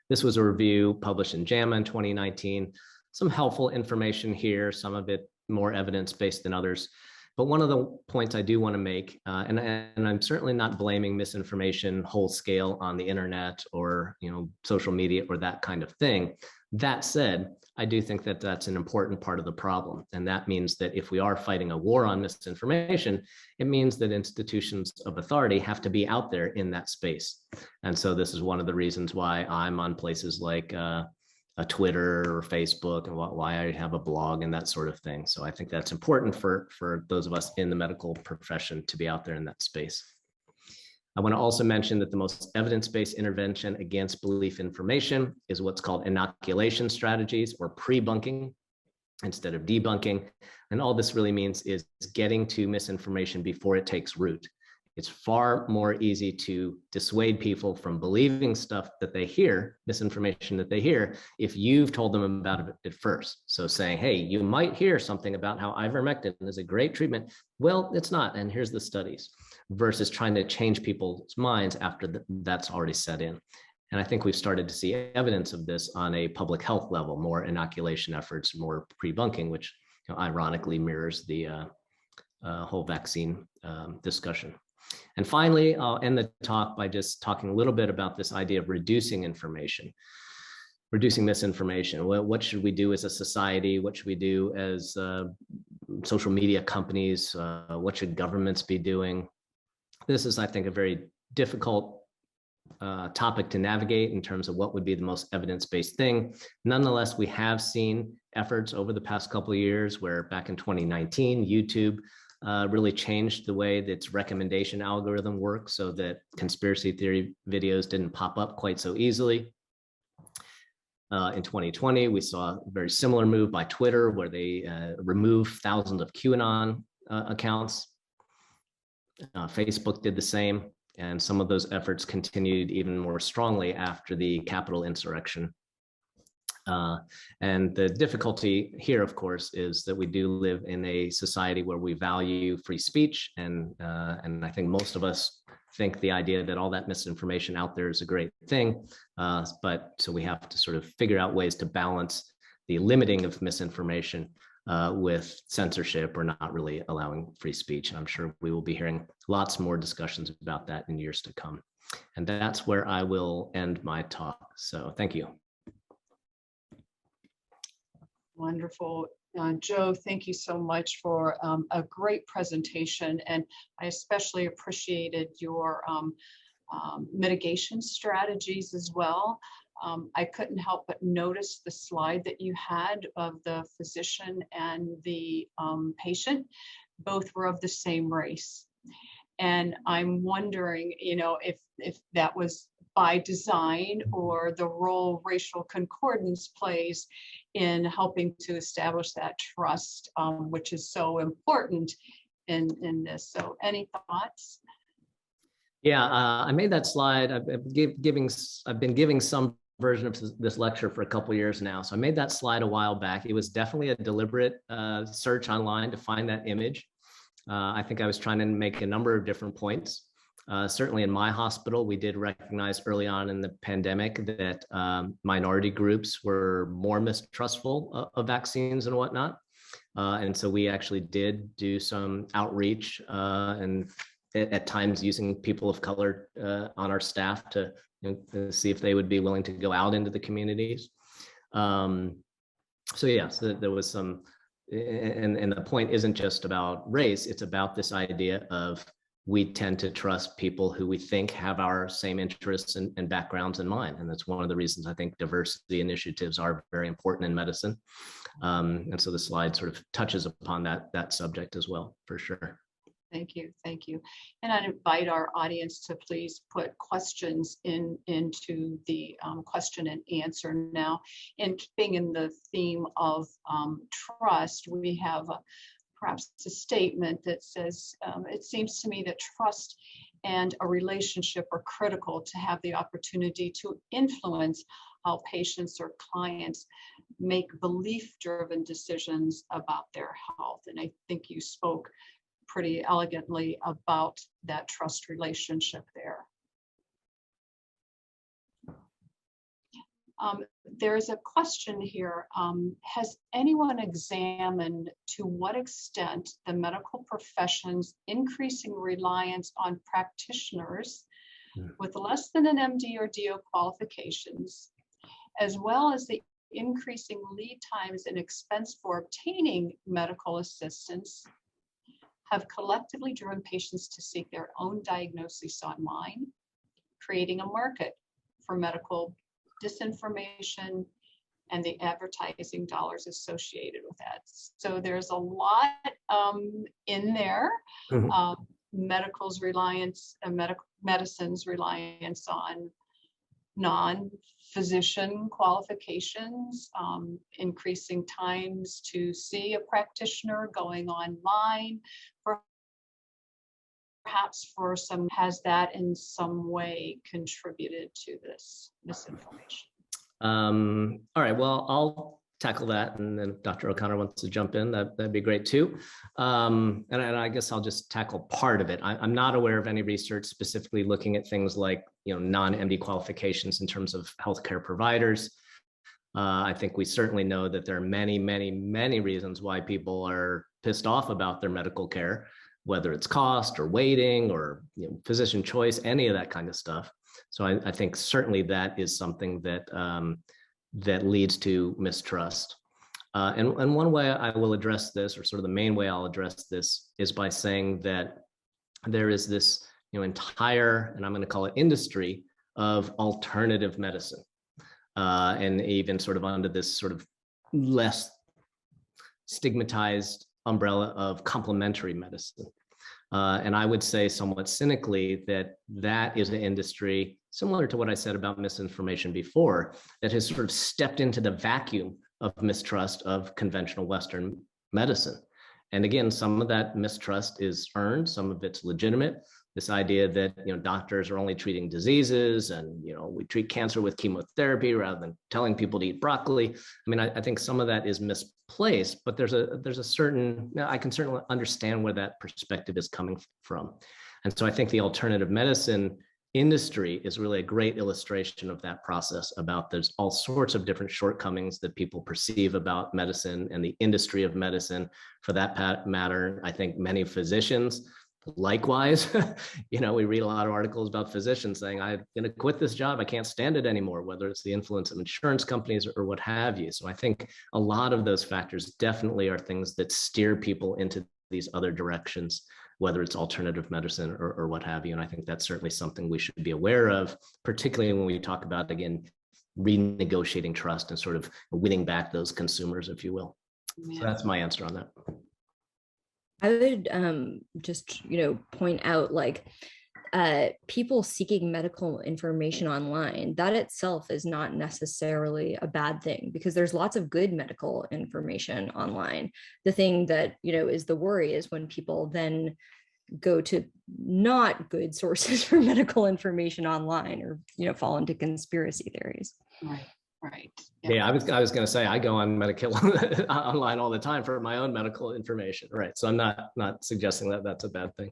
This was a review published in JAMA in 2019. Some helpful information here, some of it more evidence-based than others. But one of the points I do want to make, and I'm certainly not blaming misinformation whole scale on the internet or social media or that kind of thing. That said, I do think that that's an important part of the problem. And that means that if we are fighting a war on misinformation, it means that institutions of authority have to be out there in that space. And so this is one of the reasons why I'm on places like a Twitter or Facebook and why I have a blog and that sort of thing. So I think that's important for those of us in the medical profession to be out there in that space. I want to also mention that the most evidence-based intervention against belief information is what's called inoculation strategies or pre-bunking instead of debunking. And all this really means is getting to misinformation before it takes root. It's far more easy to dissuade people from believing stuff that they hear, misinformation that they hear, if you've told them about it first. So saying, hey, you might hear something about how ivermectin is a great treatment. Well, it's not, and here's the studies, versus trying to change people's minds after that's already set in. And I think we've started to see evidence of this on a public health level, more inoculation efforts, more pre-bunking, which ironically mirrors the whole vaccine discussion. And finally, I'll end the talk by just talking a little bit about this idea of reducing information, reducing misinformation. What should we do as a society? What should we do as social media companies? What should governments be doing? This is, I think, a very difficult topic to navigate in terms of what would be the most evidence-based thing. Nonetheless, we have seen efforts over the past couple of years where back in 2019, YouTube really changed the way that its recommendation algorithm works so that conspiracy theory videos didn't pop up quite so easily. In 2020, we saw a very similar move by Twitter where they removed thousands of QAnon accounts. Facebook did the same, and some of those efforts continued even more strongly after the Capitol insurrection. And the difficulty here, of course, is that we do live in a society where we value free speech, and I think most of us think the idea that all that misinformation out there is a great thing. But so we have to sort of figure out ways to balance the limiting of misinformation with censorship or not really allowing free speech. And I'm sure we will be hearing lots more discussions about that in years to come. And that's where I will end my talk. So thank you. Wonderful. Joe, thank you so much for a great presentation. And I especially appreciated your mitigation strategies as well. I couldn't help but notice the slide that you had of the physician and the patient. Both were of the same race. And I'm wondering, you know, if that was by design or the role racial concordance plays in helping to establish that trust, which is so important in this. So any thoughts? Yeah, I made that slide. I've been giving some version of this lecture for a couple of years now. So I made that slide a while back. It was definitely a deliberate search online to find that image. I think I was trying to make a number of different points. Certainly in my hospital, we did recognize early on in the pandemic that minority groups were more mistrustful of vaccines and whatnot. And so we actually did do some outreach and at times using people of color on our staff to see if they would be willing to go out into the communities. So yeah, so there was some, and the point isn't just about race, it's about this idea of we tend to trust people who we think have our same interests and backgrounds in mind. And that's one of the reasons I think diversity initiatives are very important in medicine. And so the slide sort of touches upon that subject as well, for sure. Thank you, thank you. And I'd invite our audience to please put questions into the question and answer now. And keeping in the theme of trust, we have perhaps a statement that says, it seems to me that trust and a relationship are critical to have the opportunity to influence how patients or clients make belief-driven decisions about their health. And I think you spoke pretty elegantly about that trust relationship there. There's a question here. Has anyone examined to what extent the medical profession's increasing reliance on practitioners with less than an MD or DO qualifications, as well as the increasing lead times and expense for obtaining medical assistance, have collectively driven patients to seek their own diagnoses online, creating a market for medical disinformation and the advertising dollars associated with that? So there's a lot in there. Medicine's reliance on non-physician qualifications, increasing times to see a practitioner, going online, perhaps for some, has that in some way contributed to this misinformation? All right, well, I'll tackle that, and then if Dr. O'Connor wants to jump in, that'd be great too. And I guess I'll just tackle part of it. I'm not aware of any research specifically looking at things like, non-MD qualifications in terms of healthcare providers. I think we certainly know that there are many, many, many reasons why people are pissed off about their medical care, whether it's cost or waiting or physician choice, any of that kind of stuff. So I think certainly that is something that that leads to mistrust. And one way I will address this, or sort of the main way I'll address this, is by saying that there is this entire, and I'm going to call it industry, of alternative medicine. And even sort of under this sort of less stigmatized umbrella of complementary medicine. And I would say somewhat cynically that that is an industry similar to what I said about misinformation before, that has sort of stepped into the vacuum of mistrust of conventional Western medicine. And again, some of that mistrust is earned, some of it's legitimate. This idea that doctors are only treating diseases, and we treat cancer with chemotherapy rather than telling people to eat broccoli. I mean, I think some of that is misplaced, but there's a certain, I can certainly understand where that perspective is coming from. And so I think the alternative medicine industry is really a great illustration of that process. About there's all sorts of different shortcomings that people perceive about medicine and the industry of medicine. For that matter, I think many physicians, likewise, we read a lot of articles about physicians saying, I'm going to quit this job. I can't stand it anymore, whether it's the influence of insurance companies or what have you. So I think a lot of those factors definitely are things that steer people into these other directions, whether it's alternative medicine or what have you. And I think that's certainly something we should be aware of, particularly when we talk about, again, renegotiating trust and sort of winning back those consumers, if you will. Yeah. So that's my answer on that. I would just, point out, like, people seeking medical information online, that itself is not necessarily a bad thing, because there's lots of good medical information online. The thing that, is the worry is when people then go to not good sources for medical information online, or, fall into conspiracy theories. Right. Yeah, I was going to say, I go on medical online all the time for my own medical information, right? So I'm not suggesting that that's a bad thing.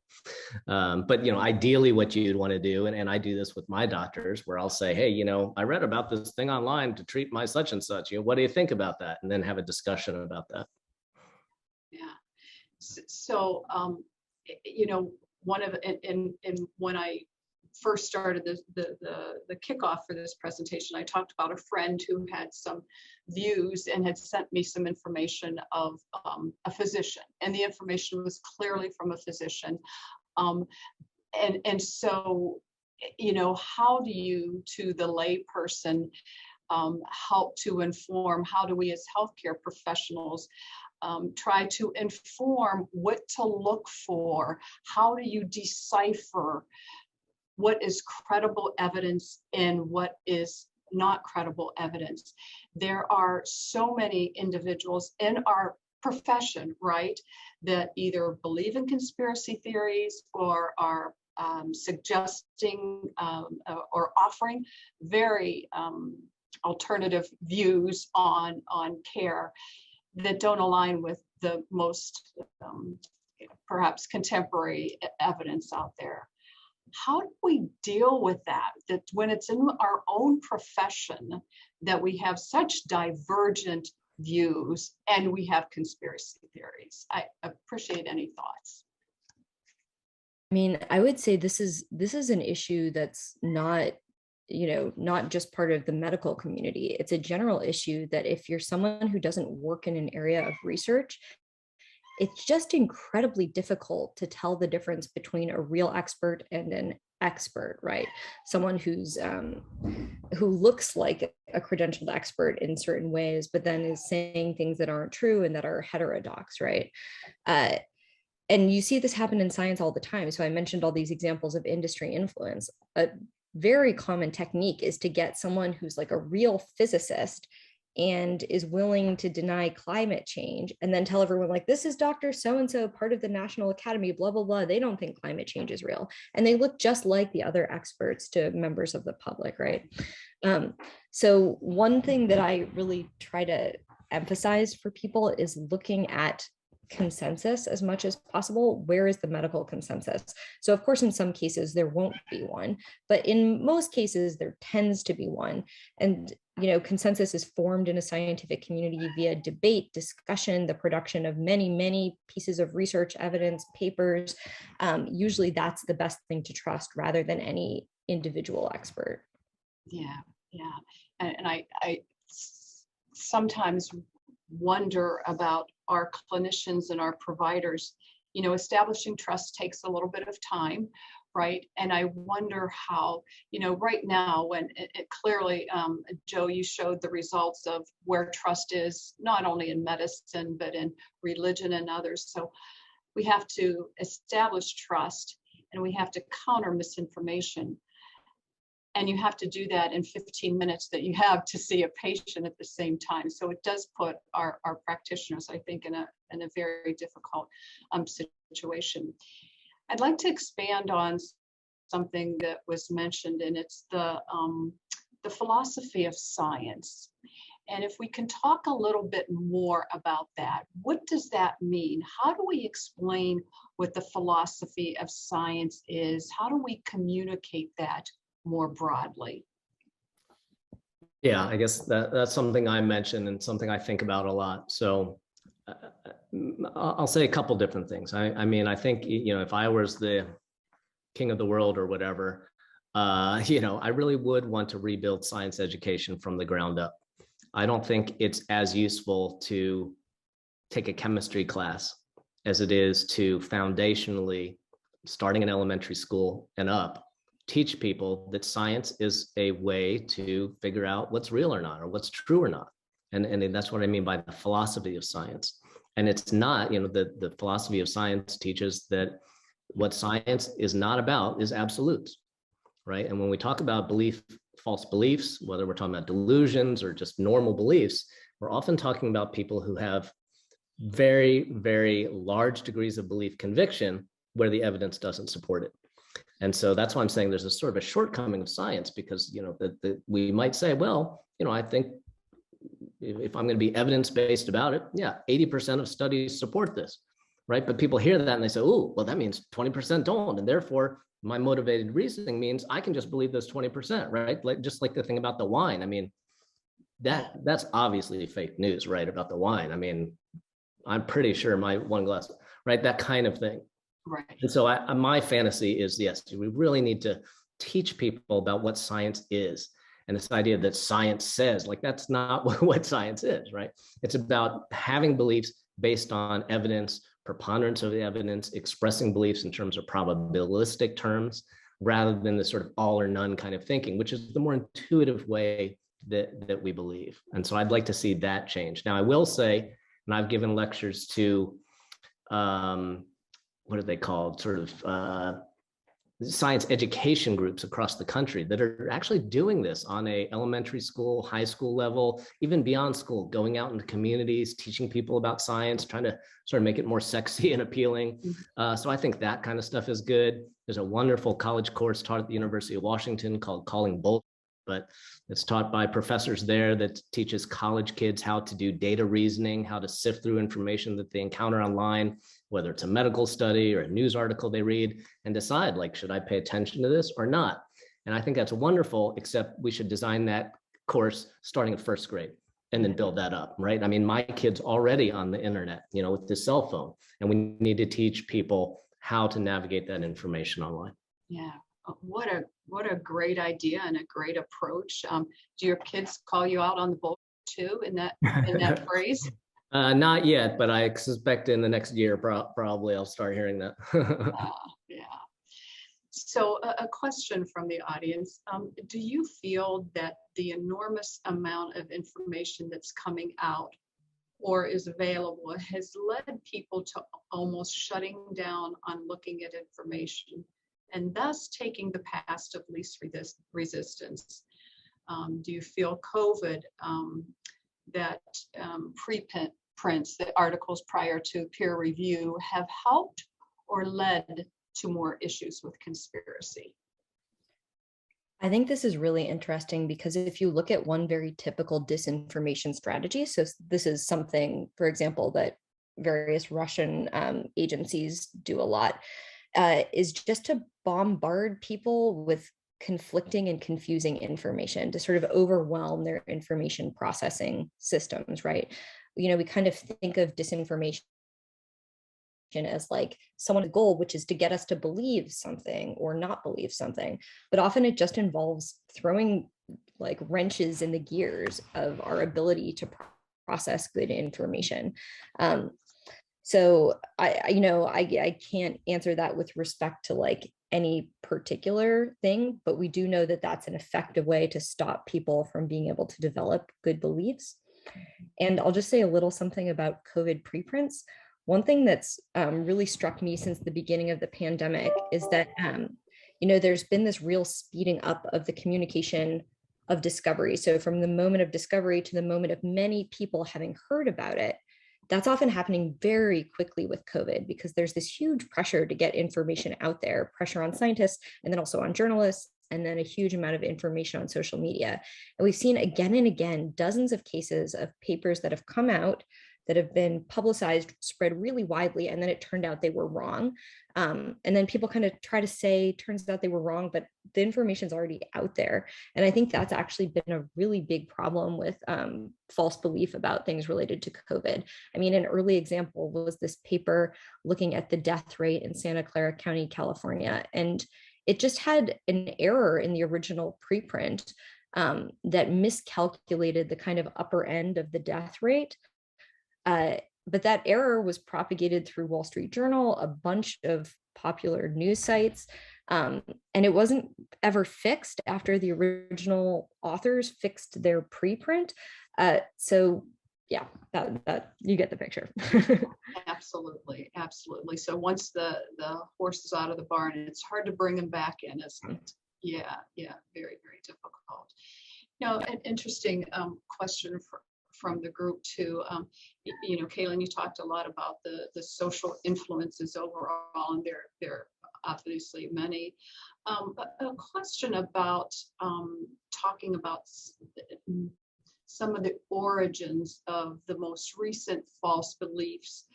But ideally, what you'd want to do, and I do this with my doctors, where I'll say, hey, I read about this thing online to treat my such and such. What do you think about that? And then have a discussion about that. Yeah. So, one of, and when I first started the kickoff for this presentation, I talked about a friend who had some views and had sent me some information of a physician, and the information was clearly from a physician. And so, how do you, to the lay person, help to inform? How do we as healthcare professionals try to inform what to look for? How do you decipher what is credible evidence and what is not credible evidence? There are so many individuals in our profession, right, that either believe in conspiracy theories or are suggesting or offering very alternative views on care that don't align with the most perhaps contemporary evidence out there. How do we deal with that? That when it's in our own profession that we have such divergent views and we have conspiracy theories? I appreciate any thoughts. I mean, I would say this is an issue that's not, not just part of the medical community. It's a general issue that if you're someone who doesn't work in an area of research, it's just incredibly difficult to tell the difference between a real expert and an expert, right? Someone who's who looks like a credentialed expert in certain ways, but then is saying things that aren't true and that are heterodox, right? And you see this happen in science all the time. So I mentioned all these examples of industry influence. A very common technique is to get someone who's like a real physicist and is willing to deny climate change and then tell everyone like, this is Dr. So-and-so, part of the National Academy, blah, blah, blah. They don't think climate change is real. And they look just like the other experts to members of the public, right? So one thing that I really try to emphasize for people is looking at consensus as much as possible. Where is the medical consensus? So of course, in some cases, there won't be one, but in most cases, there tends to be one. And consensus is formed in a scientific community via debate, discussion, the production of many, many pieces of research, evidence, papers. Usually that's the best thing to trust rather than any individual expert. Yeah. And I sometimes wonder about our clinicians and our providers. Establishing trust takes a little bit of time, right? And I wonder how, right now, when it clearly, Joe, you showed the results of where trust is, not only in medicine, but in religion and others. So we have to establish trust and we have to counter misinformation. And you have to do that in 15 minutes that you have to see a patient at the same time. So it does put our practitioners, I think, in a very difficult situation. I'd like to expand on something that was mentioned, and it's the philosophy of science. And if we can talk a little bit more about that, what does that mean? How do we explain what the philosophy of science is? How do we communicate that more broadly? Yeah, I guess that's something I mentioned and something I think about a lot. So I'll say a couple different things. I mean, I think, if I was the king of the world or whatever, I really would want to rebuild science education from the ground up. I don't think it's as useful to take a chemistry class as it is to foundationally, starting in elementary school and up, teach people that science is a way to figure out what's real or not, or what's true or not. And that's what I mean by the philosophy of science. And it's not, the philosophy of science teaches that what science is not about is absolutes, right? And when we talk about false beliefs, whether we're talking about delusions or just normal beliefs, we're often talking about people who have very, very large degrees of belief conviction where the evidence doesn't support it. And so that's why I'm saying there's a sort of a shortcoming of science, because we might say, well, I think if I'm going to be evidence-based about it, yeah, 80% of studies support this, right? But people hear that and they say, oh, well, that means 20% don't, and therefore my motivated reasoning means I can just believe those 20%, right? Just like the thing about the wine. I mean, that's obviously fake news, right? About the wine. I mean, I'm pretty sure my one glass, right? That kind of thing. Right. And so my fantasy is, yes, we really need to teach people about what science is. And this idea that science says, like, that's not what science is, right? It's about having beliefs based on evidence, preponderance of the evidence, expressing beliefs in terms of probabilistic terms, rather than the sort of all or none kind of thinking, which is the more intuitive way that we believe. And so I'd like to see that change. Now, I will say, and I've given lectures to, what are they called? Sort of science education groups across the country that are actually doing this on a elementary school, high school level, even beyond school, going out into communities, teaching people about science, trying to sort of make it more sexy and appealing. So I think that kind of stuff is good. There's a wonderful college course taught at the University of Washington called Calling Bolt, but it's taught by professors there that teaches college kids how to do data reasoning, how to sift through information that they encounter online, whether it's a medical study or a news article they read, and decide, like, should I pay attention to this or not? And I think that's wonderful, except we should design that course starting at first grade and then build that up, right? I mean, my kid's already on the internet, with the cell phone, and we need to teach people how to navigate that information online. Yeah. What a great idea and a great approach. Do your kids call you out on the bull too in that phrase? Not yet, but I suspect in the next year, probably I'll start hearing that. Yeah. So a question from the audience. Do you feel that the enormous amount of information that's coming out or is available has led people to almost shutting down on looking at information, and thus taking the path of least resistance? Do you feel COVID that preprints, the articles prior to peer review, have helped or led to more issues with conspiracy? I think this is really interesting because if you look at one very typical disinformation strategy, so this is something, for example, that various Russian agencies do a lot, is just to bombard people with conflicting and confusing information to sort of overwhelm their information processing systems, right? You know, we kind of think of disinformation as like someone's goal, which is to get us to believe something or not believe something. But often it just involves throwing like wrenches in the gears of our ability to process good information. So I can't answer that with respect to like any particular thing, but we do know that that's an effective way to stop people from being able to develop good beliefs. And I'll just say a little something about COVID preprints. One thing that's really struck me since the beginning of the pandemic is that, there's been this real speeding up of the communication of discovery. So from the moment of discovery to the moment of many people having heard about it, that's often happening very quickly with COVID because there's this huge pressure to get information out there, pressure on scientists, and then also on journalists, and then a huge amount of information on social media. And we've seen again and again, dozens of cases of papers that have come out that have been publicized, spread really widely, and then it turned out they were wrong. And then people kind of try to say, turns out they were wrong, but the information's already out there. And I think that's actually been a really big problem with false belief about things related to COVID. I mean, an early example was this paper looking at the death rate in Santa Clara County, California. And it just had an error in the original preprint that miscalculated the kind of upper end of the death rate. But that error was propagated through Wall Street Journal, a bunch of popular news sites, and it wasn't ever fixed after the original authors fixed their preprint. So yeah, that you get the picture. Absolutely, absolutely. So once the horse is out of the barn, it's hard to bring him back in, isn't it? Yeah, very, very difficult. An interesting question from the group too. Cailin, you talked a lot about the social influences overall, and there are obviously many. A question about talking about some of the origins of the most recent false beliefs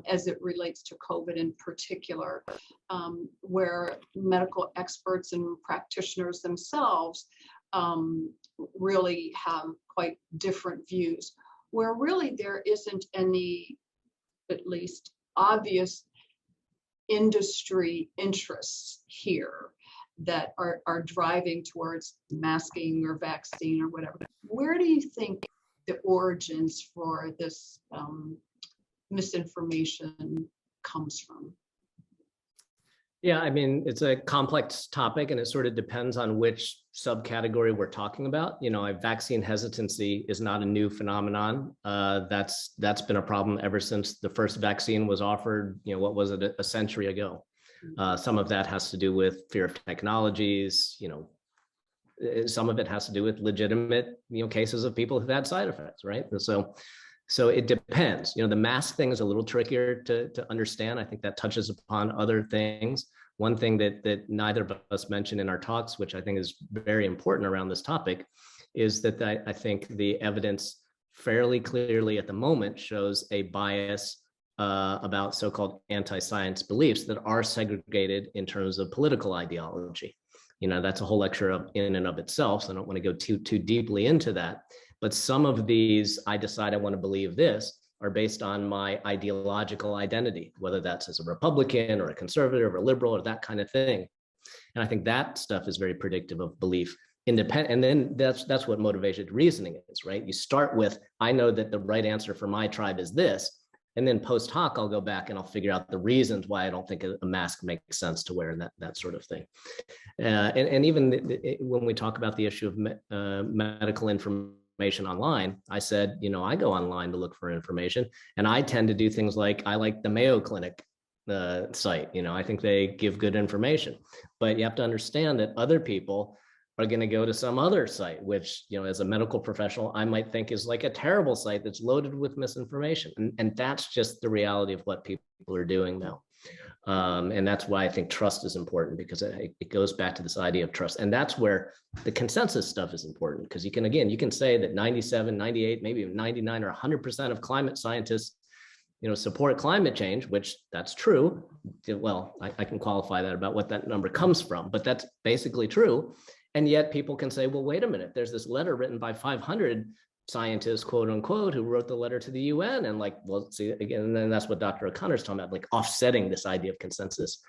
as it relates to COVID in particular, where medical experts and practitioners themselves really have quite different views, where really there isn't any, at least obvious, industry interests here that are driving towards masking or vaccine or whatever. Where do you think the origins for this misinformation comes from? Yeah, I mean, it's a complex topic and it sort of depends on which subcategory we're talking about. Vaccine hesitancy is not a new phenomenon. That's been a problem ever since the first vaccine was offered, what was it, a century ago. Some of that has to do with fear of technologies, some of it has to do with legitimate, cases of people who've had side effects, right? And so it depends. The mask thing is a little trickier to understand. I think that touches upon other things. One thing that neither of us mentioned in our talks, which I think is very important around this topic, is that I think the evidence fairly clearly at the moment shows a bias about so-called anti-science beliefs that are segregated in terms of political ideology. That's a whole lecture in and of itself, so I don't want to go too deeply into that. But some of these, I decide I want to believe this, are based on my ideological identity, whether that's as a Republican or a conservative or a liberal or that kind of thing. And I think that stuff is very predictive of belief. Independent, and then that's what motivated reasoning is, right? You start with, I know that the right answer for my tribe is this, and then post hoc, I'll go back and I'll figure out the reasons why I don't think a mask makes sense to wear, and that sort of thing. And even when we talk about the issue of medical information online, I said, I go online to look for information, and I tend to do things like, I like the Mayo Clinic site. I think they give good information, but you have to understand that other people are going to go to some other site, which, as a medical professional, I might think is like a terrible site that's loaded with misinformation. And that's just the reality of what people are doing now. And that's why I think trust is important, because it goes back to this idea of trust. And that's where the consensus stuff is important, because you can say that 97, 98, maybe even 99 or 100% of climate scientists support climate change, which that's true. Well, I can qualify that about what that number comes from, but that's basically true. And yet people can say, well, wait a minute, there's this letter written by 500 scientists, quote unquote, who wrote the letter to the UN. And see, again, and then that's what Dr. O'Connor's talking about, offsetting this idea of consensus.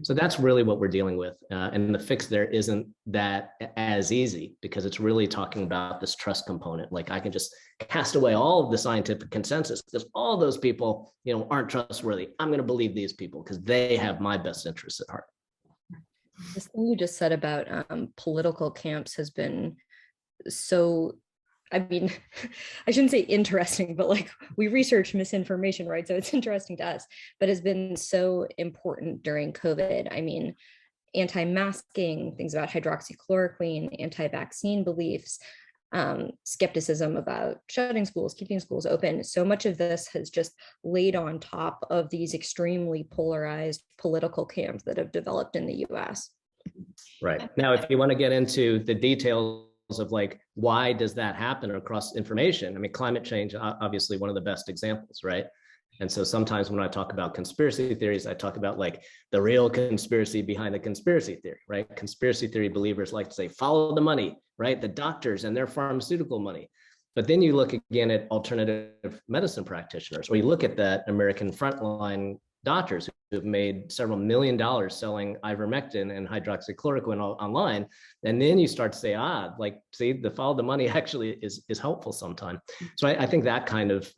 So that's really what we're dealing with. And the fix there isn't that as easy, because it's really talking about this trust component. I can just cast away all of the scientific consensus because all those people, aren't trustworthy. I'm going to believe these people because they have my best interests at heart. This thing you just said about political camps has been so, I shouldn't say interesting, but we research misinformation, right? So it's interesting to us, but has been so important during COVID. Anti-masking, things about hydroxychloroquine, anti-vaccine beliefs, skepticism about shutting schools, keeping schools open. So much of this has just laid on top of these extremely polarized political camps that have developed in the US. Right. Now, if you want to get into the details of why does that happen across information? Climate change, obviously one of the best examples, right? And so sometimes when I talk about conspiracy theories, I talk about the real conspiracy behind the conspiracy theory, right? Conspiracy theory believers like to say, follow the money, right? The doctors and their pharmaceutical money. But then you look again at alternative medicine practitioners, or you look at that American frontline doctors who have made several $1 million selling ivermectin and hydroxychloroquine online. And then you start to say, see, the follow the money actually is helpful sometimes. So I think that kind of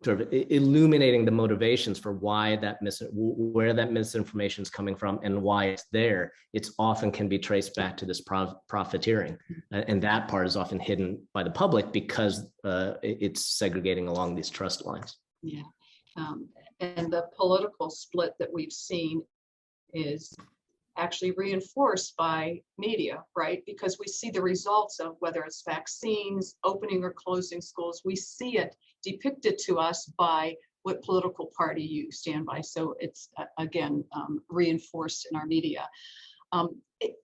sort of illuminating the motivations for why where that misinformation is coming from and why it's there, it's often can be traced back to this profiteering. And that part is often hidden by the public because it's segregating along these trust lines. Yeah. And the political split that we've seen is actually reinforced by media, right? Because we see the results of whether it's vaccines, opening or closing schools, we see it depicted to us by what political party you stand by. So it's, again, reinforced in our media.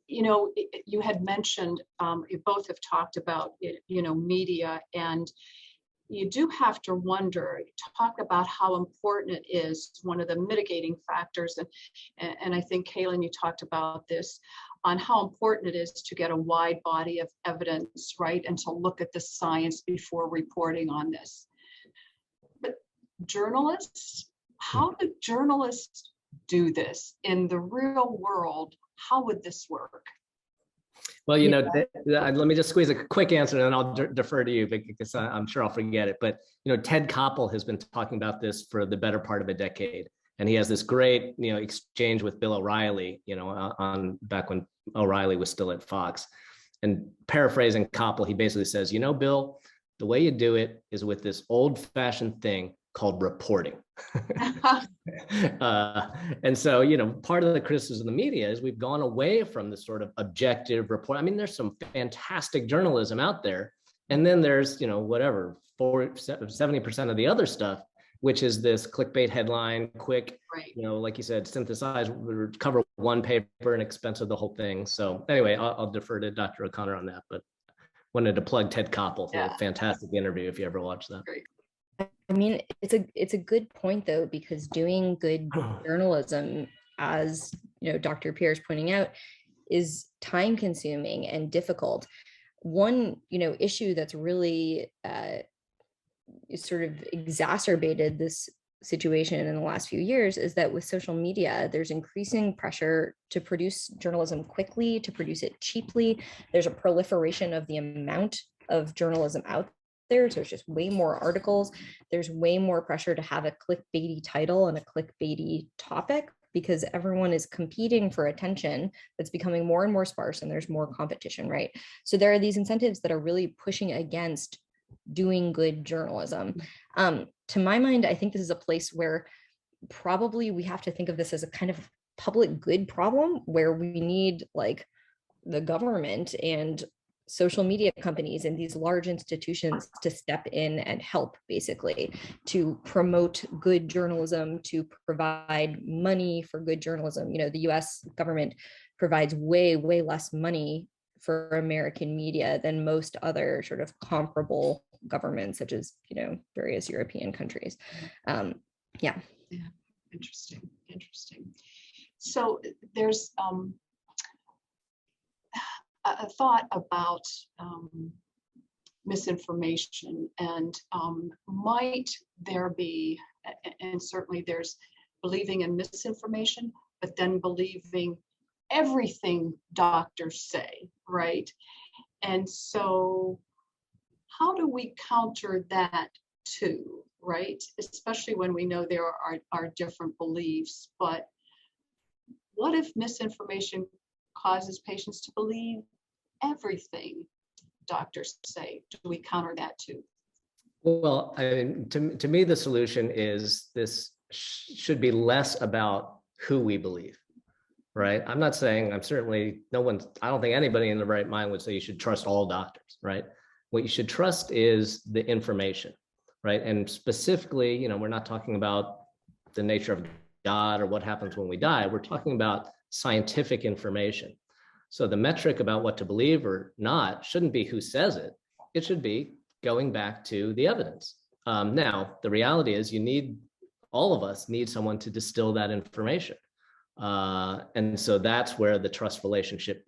You had mentioned, you both have talked about, media, and you do have to wonder, talk about how important it is, one of the mitigating factors, and I think, Cailin, you talked about this, on how important it is to get a wide body of evidence, right, and to look at the science before reporting on this. But journalists, how do journalists do this in the real world? How would this work? Well, let me just squeeze a quick answer and then I'll defer to you because I'm sure I'll forget it. But, Ted Koppel has been talking about this for the better part of a decade. And he has this great, exchange with Bill O'Reilly, on back when O'Reilly was still at Fox. And paraphrasing Koppel, he basically says, Bill, the way you do it is with this old fashioned thing called reporting. And so, part of the criticism of the media is we've gone away from the sort of objective report. There's some fantastic journalism out there. And then there's, 70% of the other stuff, which is this clickbait headline, quick, right. Like you said, synthesize, cover one paper and expense of the whole thing. So anyway, I'll defer to Dr. O'Connor on that, but wanted to plug Ted Koppel for a fantastic interview if you ever watched that. Great. It's a good point though, because doing good journalism, as Dr. Pierre is pointing out, is time consuming and difficult. One, issue that's really sort of exacerbated this situation in the last few years is that with social media, there's increasing pressure to produce journalism quickly, to produce it cheaply. There's a proliferation of the amount of journalism out there. So there's just way more articles. There's way more pressure to have a clickbaity title and a clickbaity topic because everyone is competing for attention that's becoming more and more sparse and there's more competition, right? So there are these incentives that are really pushing against doing good journalism. To my mind, I think this is a place where probably we have to think of this as a kind of public good problem where we need like the government and social media companies and these large institutions to step in and help, basically, to promote good journalism, to provide money for good journalism. The US government provides way less money for American media than most other sort of comparable governments, such as, various European countries. Yeah. Interesting. So there's a thought about misinformation, and might there be, and certainly there's believing in misinformation, but then believing everything doctors say, right? And so how do we counter that too, right? Especially when we know there are different beliefs, but what if misinformation causes patients to believe everything doctors say? Do we counter that too? Well, to me, the solution is this should be less about who we believe, right? I'm not saying, I don't think anybody in the right mind would say you should trust all doctors, right? What you should trust is the information, right? And specifically, we're not talking about the nature of God or what happens when we die. We're talking about scientific information. So the metric about what to believe or not shouldn't be who says it. It should be going back to the evidence. Now, the reality is all of us need someone to distill that information. And so that's where the trust relationship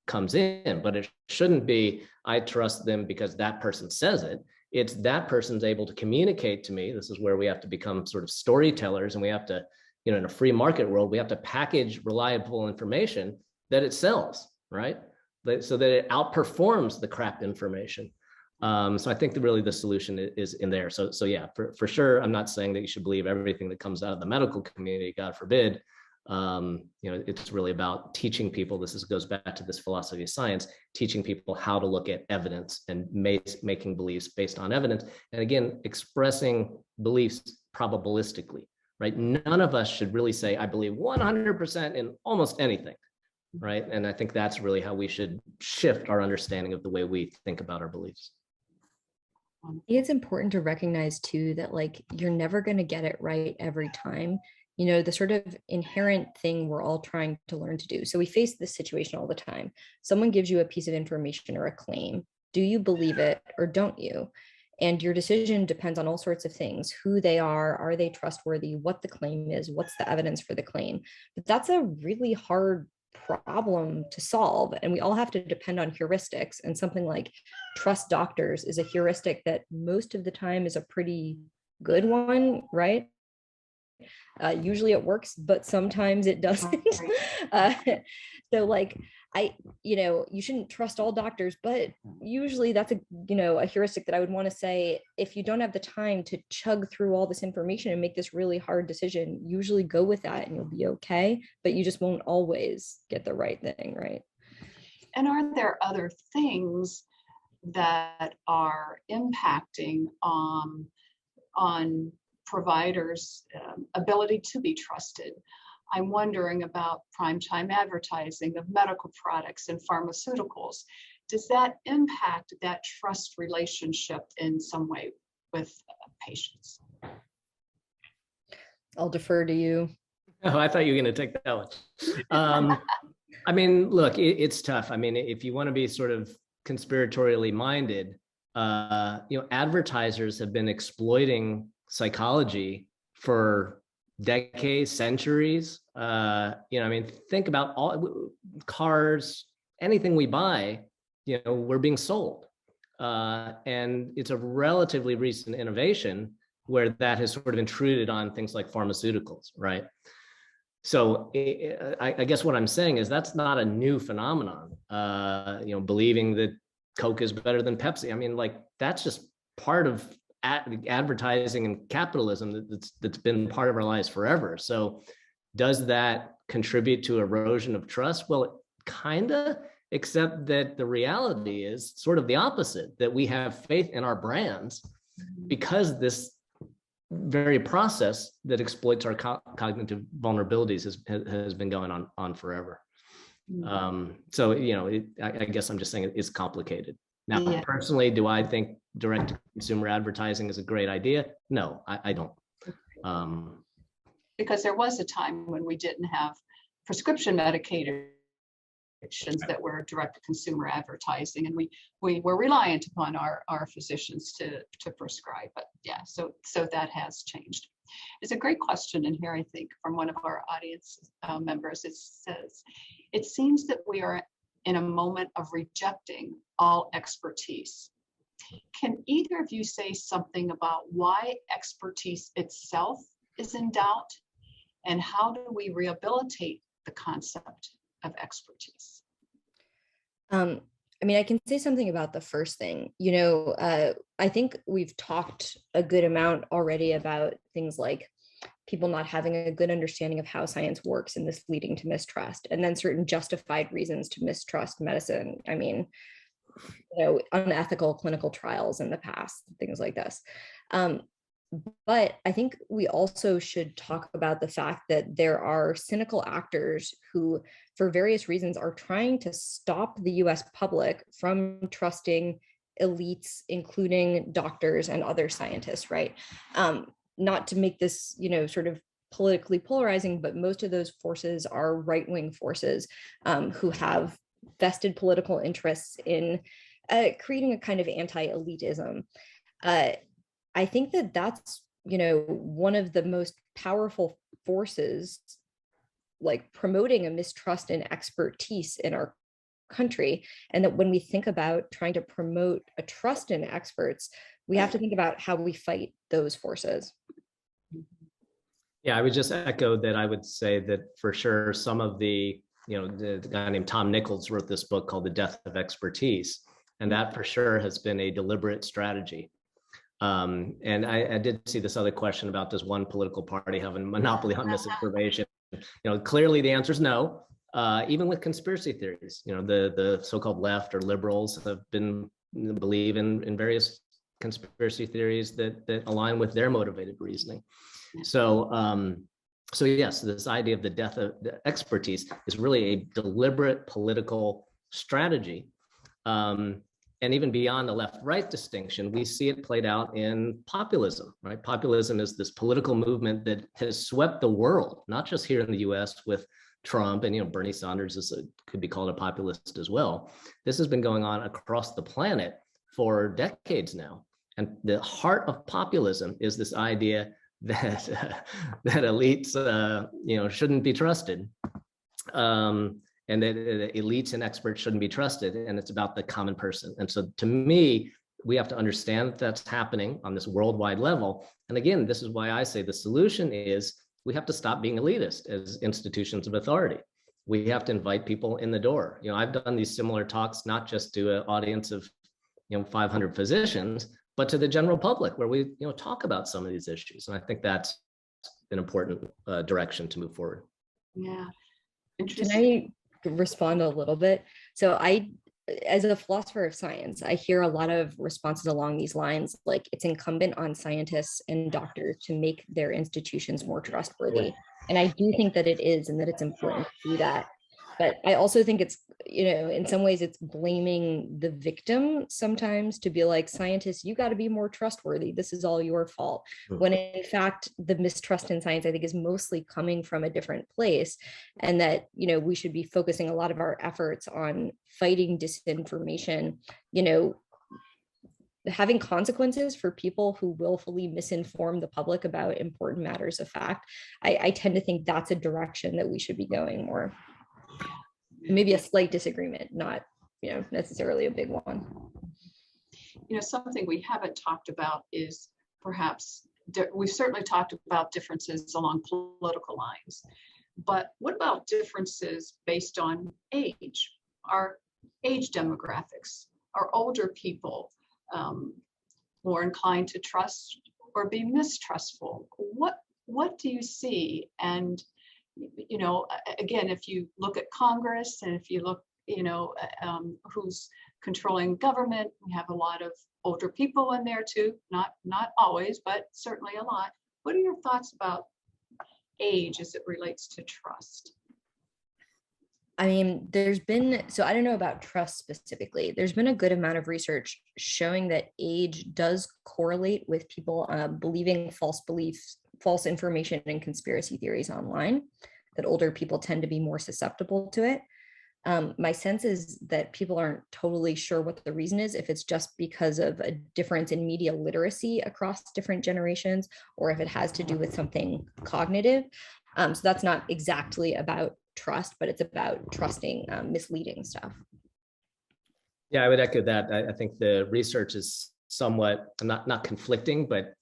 comes in, but it shouldn't be, I trust them because that person says it. It's that person's able to communicate to me. This is where we have to become sort of storytellers, and we have to, in a free market world, we have to package reliable information that it sells, right? So that it outperforms the crap information. So I think really the solution is in there. So yeah, for sure, I'm not saying that you should believe everything that comes out of the medical community, God forbid. It's really about teaching people, goes back to this philosophy of science, teaching people how to look at evidence and making beliefs based on evidence. And again, expressing beliefs probabilistically, right? None of us should really say, I believe 100% in almost anything, right? And I think that's really how we should shift our understanding of the way we think about our beliefs. I think it's important to recognize too that you're never going to get it right every time. The sort of inherent thing we're all trying to learn to do. So we face this situation all the time. Someone gives you a piece of information or a claim. Do you believe it or don't you? And your decision depends on all sorts of things: who they are they trustworthy, what the claim is, what's the evidence for the claim. But that's a really hard problem to solve. And we all have to depend on heuristics. And something like trust doctors is a heuristic that most of the time is a pretty good one, right? Usually it works, but sometimes it doesn't. So you shouldn't trust all doctors, but usually that's a heuristic that I would want to say, if you don't have the time to chug through all this information and make this really hard decision, usually go with that and you'll be okay, but you just won't always get the right thing, right? And are there other things that are impacting on providers' ability to be trusted? I'm wondering about primetime advertising of medical products and pharmaceuticals. Does that impact that trust relationship in some way with patients? I'll defer to you. Oh, I thought you were going to take that one. Look, it's tough. If you want to be sort of conspiratorially minded, advertisers have been exploiting psychology for decades, centuries. Think about all cars, anything we buy, we're being sold. And it's a relatively recent innovation where that has sort of intruded on things like pharmaceuticals, right? So I guess what I'm saying is that's not a new phenomenon. Believing that Coke is better than Pepsi. That's just part of advertising and capitalism that's been part of our lives forever. So does that contribute to erosion of trust? Well, kinda, except that the reality is sort of the opposite, that we have faith in our brands because this very process that exploits our cognitive vulnerabilities has been going on forever. So, you know, I guess I'm just saying it's complicated. Now, personally, do I think direct-to-consumer advertising is a great idea? No, I don't. Because there was a time when we didn't have prescription medications that were direct-to-consumer advertising, and we were reliant upon our physicians to prescribe. But yeah, so that has changed. There's a great question in here, I think, from one of our audience members. It says, it seems that we are in a moment of rejecting all expertise. Can either of you say something about why expertise itself is in doubt, and how do we rehabilitate the concept of expertise? I mean, I can say something about the first thing. You know, I think we've talked a good amount already about things like people not having a good understanding of how science works, and this leading to mistrust, and then certain justified reasons to mistrust medicine. I mean, you know, unethical clinical trials in the past, things like this. But I think we also should talk about the fact that there are cynical actors who, for various reasons, are trying to stop the US public from trusting elites, including doctors and other scientists, right? Not to make this, you know, sort of politically polarizing, but most of those forces are right-wing forces who have vested political interests in creating a kind of anti-elitism. I think that that's, you know, one of the most powerful forces, like promoting a mistrust in expertise in our country. And that when we think about trying to promote a trust in experts, we have to think about how we fight those forces. Yeah, I would just echo that. I would say that for sure, some of the, you know, the guy named Tom Nichols wrote this book called The Death of Expertise. And that for sure has been a deliberate strategy. And I did see this other question about, does one political party have a monopoly on misinformation? You know, clearly the answer is no. Even with conspiracy theories, you know, the so-called left or liberals have been believe in various conspiracy theories that align with their motivated reasoning. So yes, this idea of the death of the expertise is really a deliberate political strategy. And even beyond the left-right distinction, we see it played out in populism, right? Populism is this political movement that has swept the world, not just here in the US with Trump, and, you know, Bernie Sanders could be called a populist as well. This has been going on across the planet for decades now. And the heart of populism is this idea that that elites, you know, shouldn't be trusted. And that elites and experts shouldn't be trusted, and it's about the common person. And so to me, we have to understand that that's happening on this worldwide level. And again, this is why I say the solution is we have to stop being elitist as institutions of authority. We have to invite people in the door. You know, I've done these similar talks, not just to an audience of, you know, 500 physicians, but to the general public, where we, you know, talk about some of these issues. And I think that's an important direction to move forward. Yeah. Can I respond a little bit? So as a philosopher of science, I hear a lot of responses along these lines, like it's incumbent on scientists and doctors to make their institutions more trustworthy. And I do think that it is, and that it's important to do that. But I also think it's, you know, in some ways it's blaming the victim sometimes, to be like, scientists, you got to be more trustworthy. This is all your fault. When in fact, the mistrust in science, I think, is mostly coming from a different place. And that, you know, we should be focusing a lot of our efforts on fighting disinformation, you know, having consequences for people who willfully misinform the public about important matters of fact. I tend to think that's a direction that we should be going more. Maybe a slight disagreement, not, you know, necessarily a big one. You know, something we haven't talked about is perhaps, we've certainly talked about differences along political lines, but what about differences based on age? Our age demographics, are older people more inclined to trust or be mistrustful? What do you see? And you know, again, if you look at Congress, and if you look, you know, who's controlling government, we have a lot of older people in there too. Not always, but certainly a lot. What are your thoughts about age as it relates to trust? I mean, so I don't know about trust specifically. There's been a good amount of research showing that age does correlate with people believing false beliefs, false information, and conspiracy theories online, that older people tend to be more susceptible to it. My sense is that people aren't totally sure what the reason is, if it's just because of a difference in media literacy across different generations, or if it has to do with something cognitive. So that's not exactly about trust, but it's about trusting misleading stuff. Yeah, I would echo that. I think the research is somewhat not conflicting, but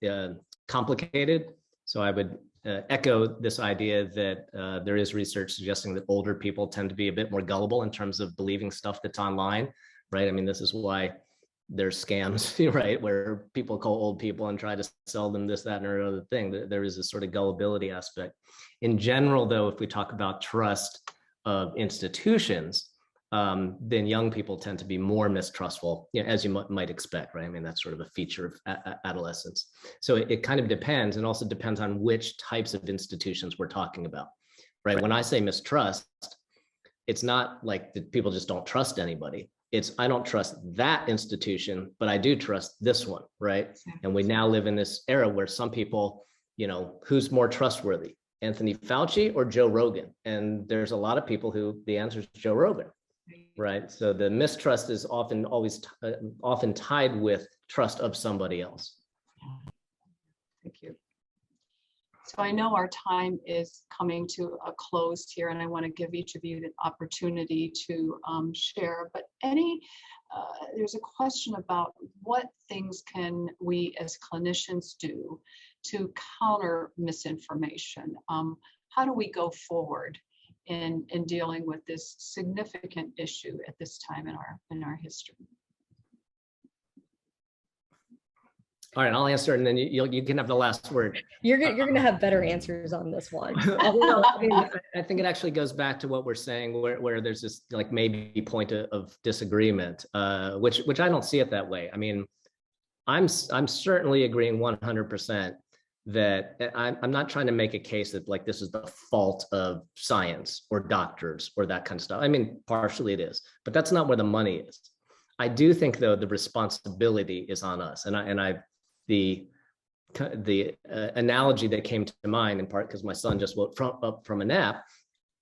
complicated. So I would echo this idea that there is research suggesting that older people tend to be a bit more gullible in terms of believing stuff that's online, right? I mean, this is why there's scams, right, where people call old people and try to sell them this, that, and another thing. There is a sort of gullibility aspect. In general, though, if we talk about trust of institutions, then young people tend to be more mistrustful, as you might expect, right? I mean, that's sort of a feature of adolescence. So it kind of depends, and also depends on which types of institutions we're talking about, right? When I say mistrust, it's not like that people just don't trust anybody. It's, I don't trust that institution, but I do trust this one, right? And we now live in this era where some people, who's more trustworthy, Anthony Fauci or Joe Rogan? And there's a lot of people who the answer is Joe Rogan, right? So the mistrust is often tied with trust of somebody else. Thank you. So I know our time is coming to a close here, and I want to give each of you the opportunity to share, but there's a question about what things can we as clinicians do to counter misinformation? How do we go forward in dealing with this significant issue at this time in our history? All right, I'll answer, and then you can have the last word. You're gonna have better answers on this one. I think it actually goes back to what we're saying, where there's this like maybe point of disagreement, which I don't see it that way. I mean, I'm certainly agreeing 100% that I'm not trying to make a case that like this is the fault of science or doctors or that kind of stuff. I mean, partially it is, but that's not where the money is. I do think though the responsibility is on us, the analogy that came to mind in part because my son just woke up from a nap,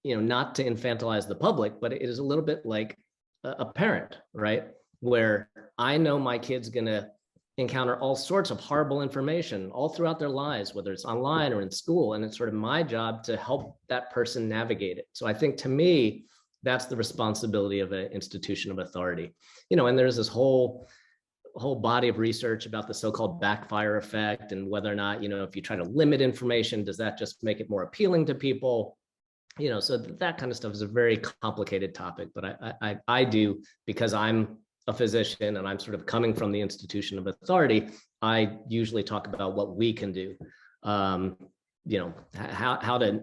not to infantilize the public, but it is a little bit like a parent, right? Where I know my kid's gonna encounter all sorts of horrible information all throughout their lives, whether it's online or in school, and it's sort of my job to help that person navigate it. So I think to me, that's the responsibility of an institution of authority. And there's this whole body of research about the so-called backfire effect and whether or not, if you try to limit information, does that just make it more appealing to people? So that kind of stuff is a very complicated topic, but I do, because I'm a physician and I'm sort of coming from the institution of authority, I usually talk about what we can do, how to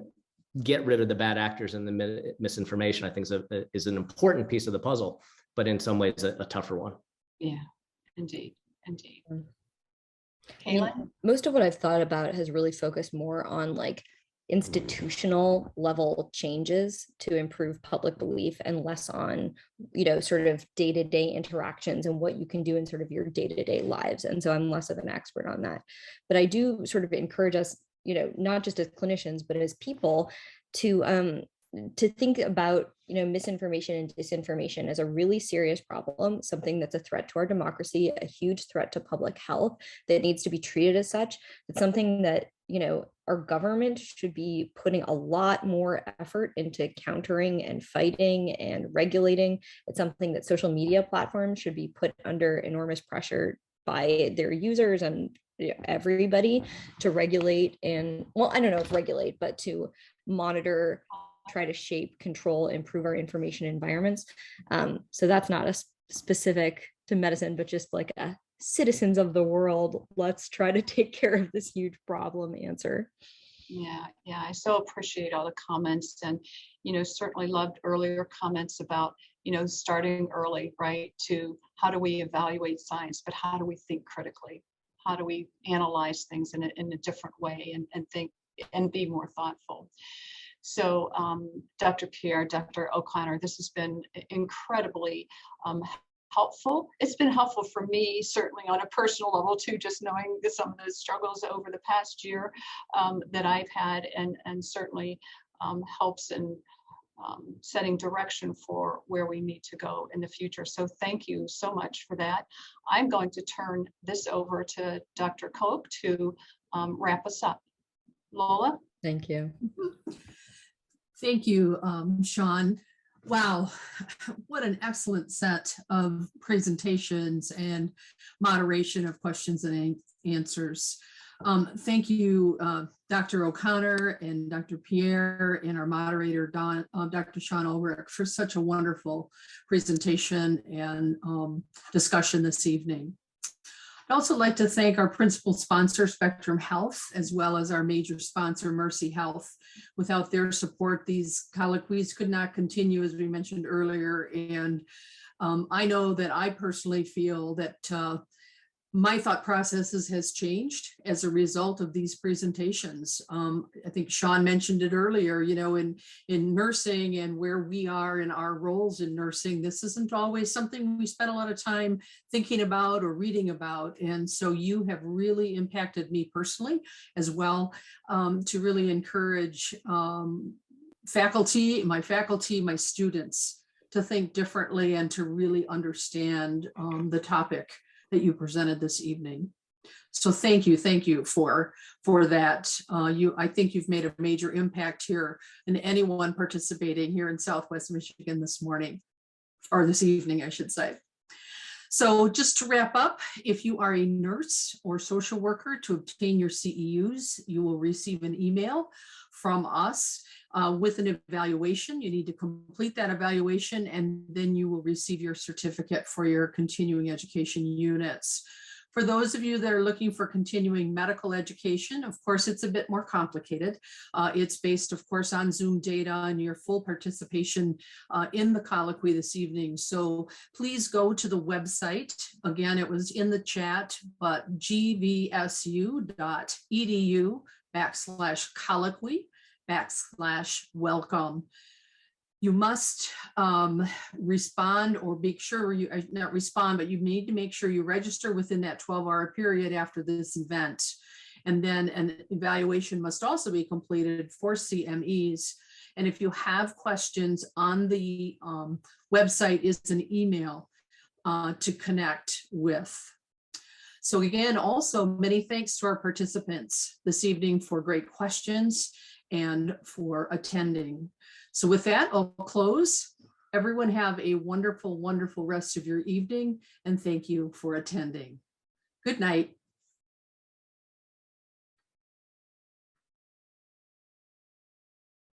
get rid of the bad actors and the misinformation. I think is an important piece of the puzzle, but in some ways a tougher one. Yeah, indeed. Cailin? Most of what I've thought about has really focused more on like institutional level changes to improve public belief and less on, sort of day-to-day interactions and what you can do in sort of your day-to-day lives. And so I'm less of an expert on that, but I do sort of encourage us, not just as clinicians, but as people to think about, misinformation and disinformation as a really serious problem, something that's a threat to our democracy, a huge threat to public health that needs to be treated as such. It's something that, our government should be putting a lot more effort into countering and fighting and regulating. It's something that social media platforms should be put under enormous pressure by their users and everybody to regulate and, well, I don't know if regulate, but to monitor, try to shape, control, improve our information environments. So that's not a specific to medicine, but just like a citizens of the world, let's try to take care of this huge problem answer. Yeah, I so appreciate all the comments, and certainly loved earlier comments about starting early, right? To how do we evaluate science, but how do we think critically? how do we analyze things in a different way and think and be more thoughtful. So Dr. Pierre, Dr. O'Connor, this has been incredibly helpful. It's been helpful for me, certainly on a personal level too, just knowing some of the struggles over the past year that I've had, and certainly helps in setting direction for where we need to go in the future. So thank you so much for that. I'm going to turn this over to Dr. Koch to wrap us up. Lola? Thank you. Thank you, Shawn. Wow, what an excellent set of presentations and moderation of questions and answers. Thank you, Dr. O'Connor and Dr. Pierre and our moderator, Dr. Shawn Ulreich, for such a wonderful presentation and discussion this evening. I'd also like to thank our principal sponsor, Spectrum Health, as well as our major sponsor, Mercy Health. Without their support, these colloquies could not continue, as we mentioned earlier. And I know that I personally feel that my thought processes has changed as a result of these presentations. I think Shawn mentioned it earlier, you know, in nursing and where we are in our roles in nursing, this isn't always something we spend a lot of time thinking about or reading about. And so you have really impacted me personally as well, to really encourage my students to think differently and to really understand the topic that you presented this evening. So thank you for that. I think you've made a major impact here in anyone participating here in Southwest Michigan this morning, or this evening, I should say. So just to wrap up, if you are a nurse or social worker, to obtain your CEUs, you will receive an email from us with an evaluation. You need to complete that evaluation, and then you will receive your certificate for your continuing education units. For those of you that are looking for continuing medical education, of course, it's a bit more complicated. It's based, of course, on Zoom data and your full participation in the colloquy this evening. So please go to the website. Again, it was in the chat, but gvsu.edu/colloquy/welcome. You must respond, or make sure you not respond, but you need to make sure you register within that 12-hour period after this event. And then an evaluation must also be completed for CMEs. And if you have questions, on the website is an email to connect with. So again, also many thanks to our participants this evening for great questions and for attending. So with that, I'll close. Everyone have a wonderful, wonderful rest of your evening, and thank you for attending. Good night.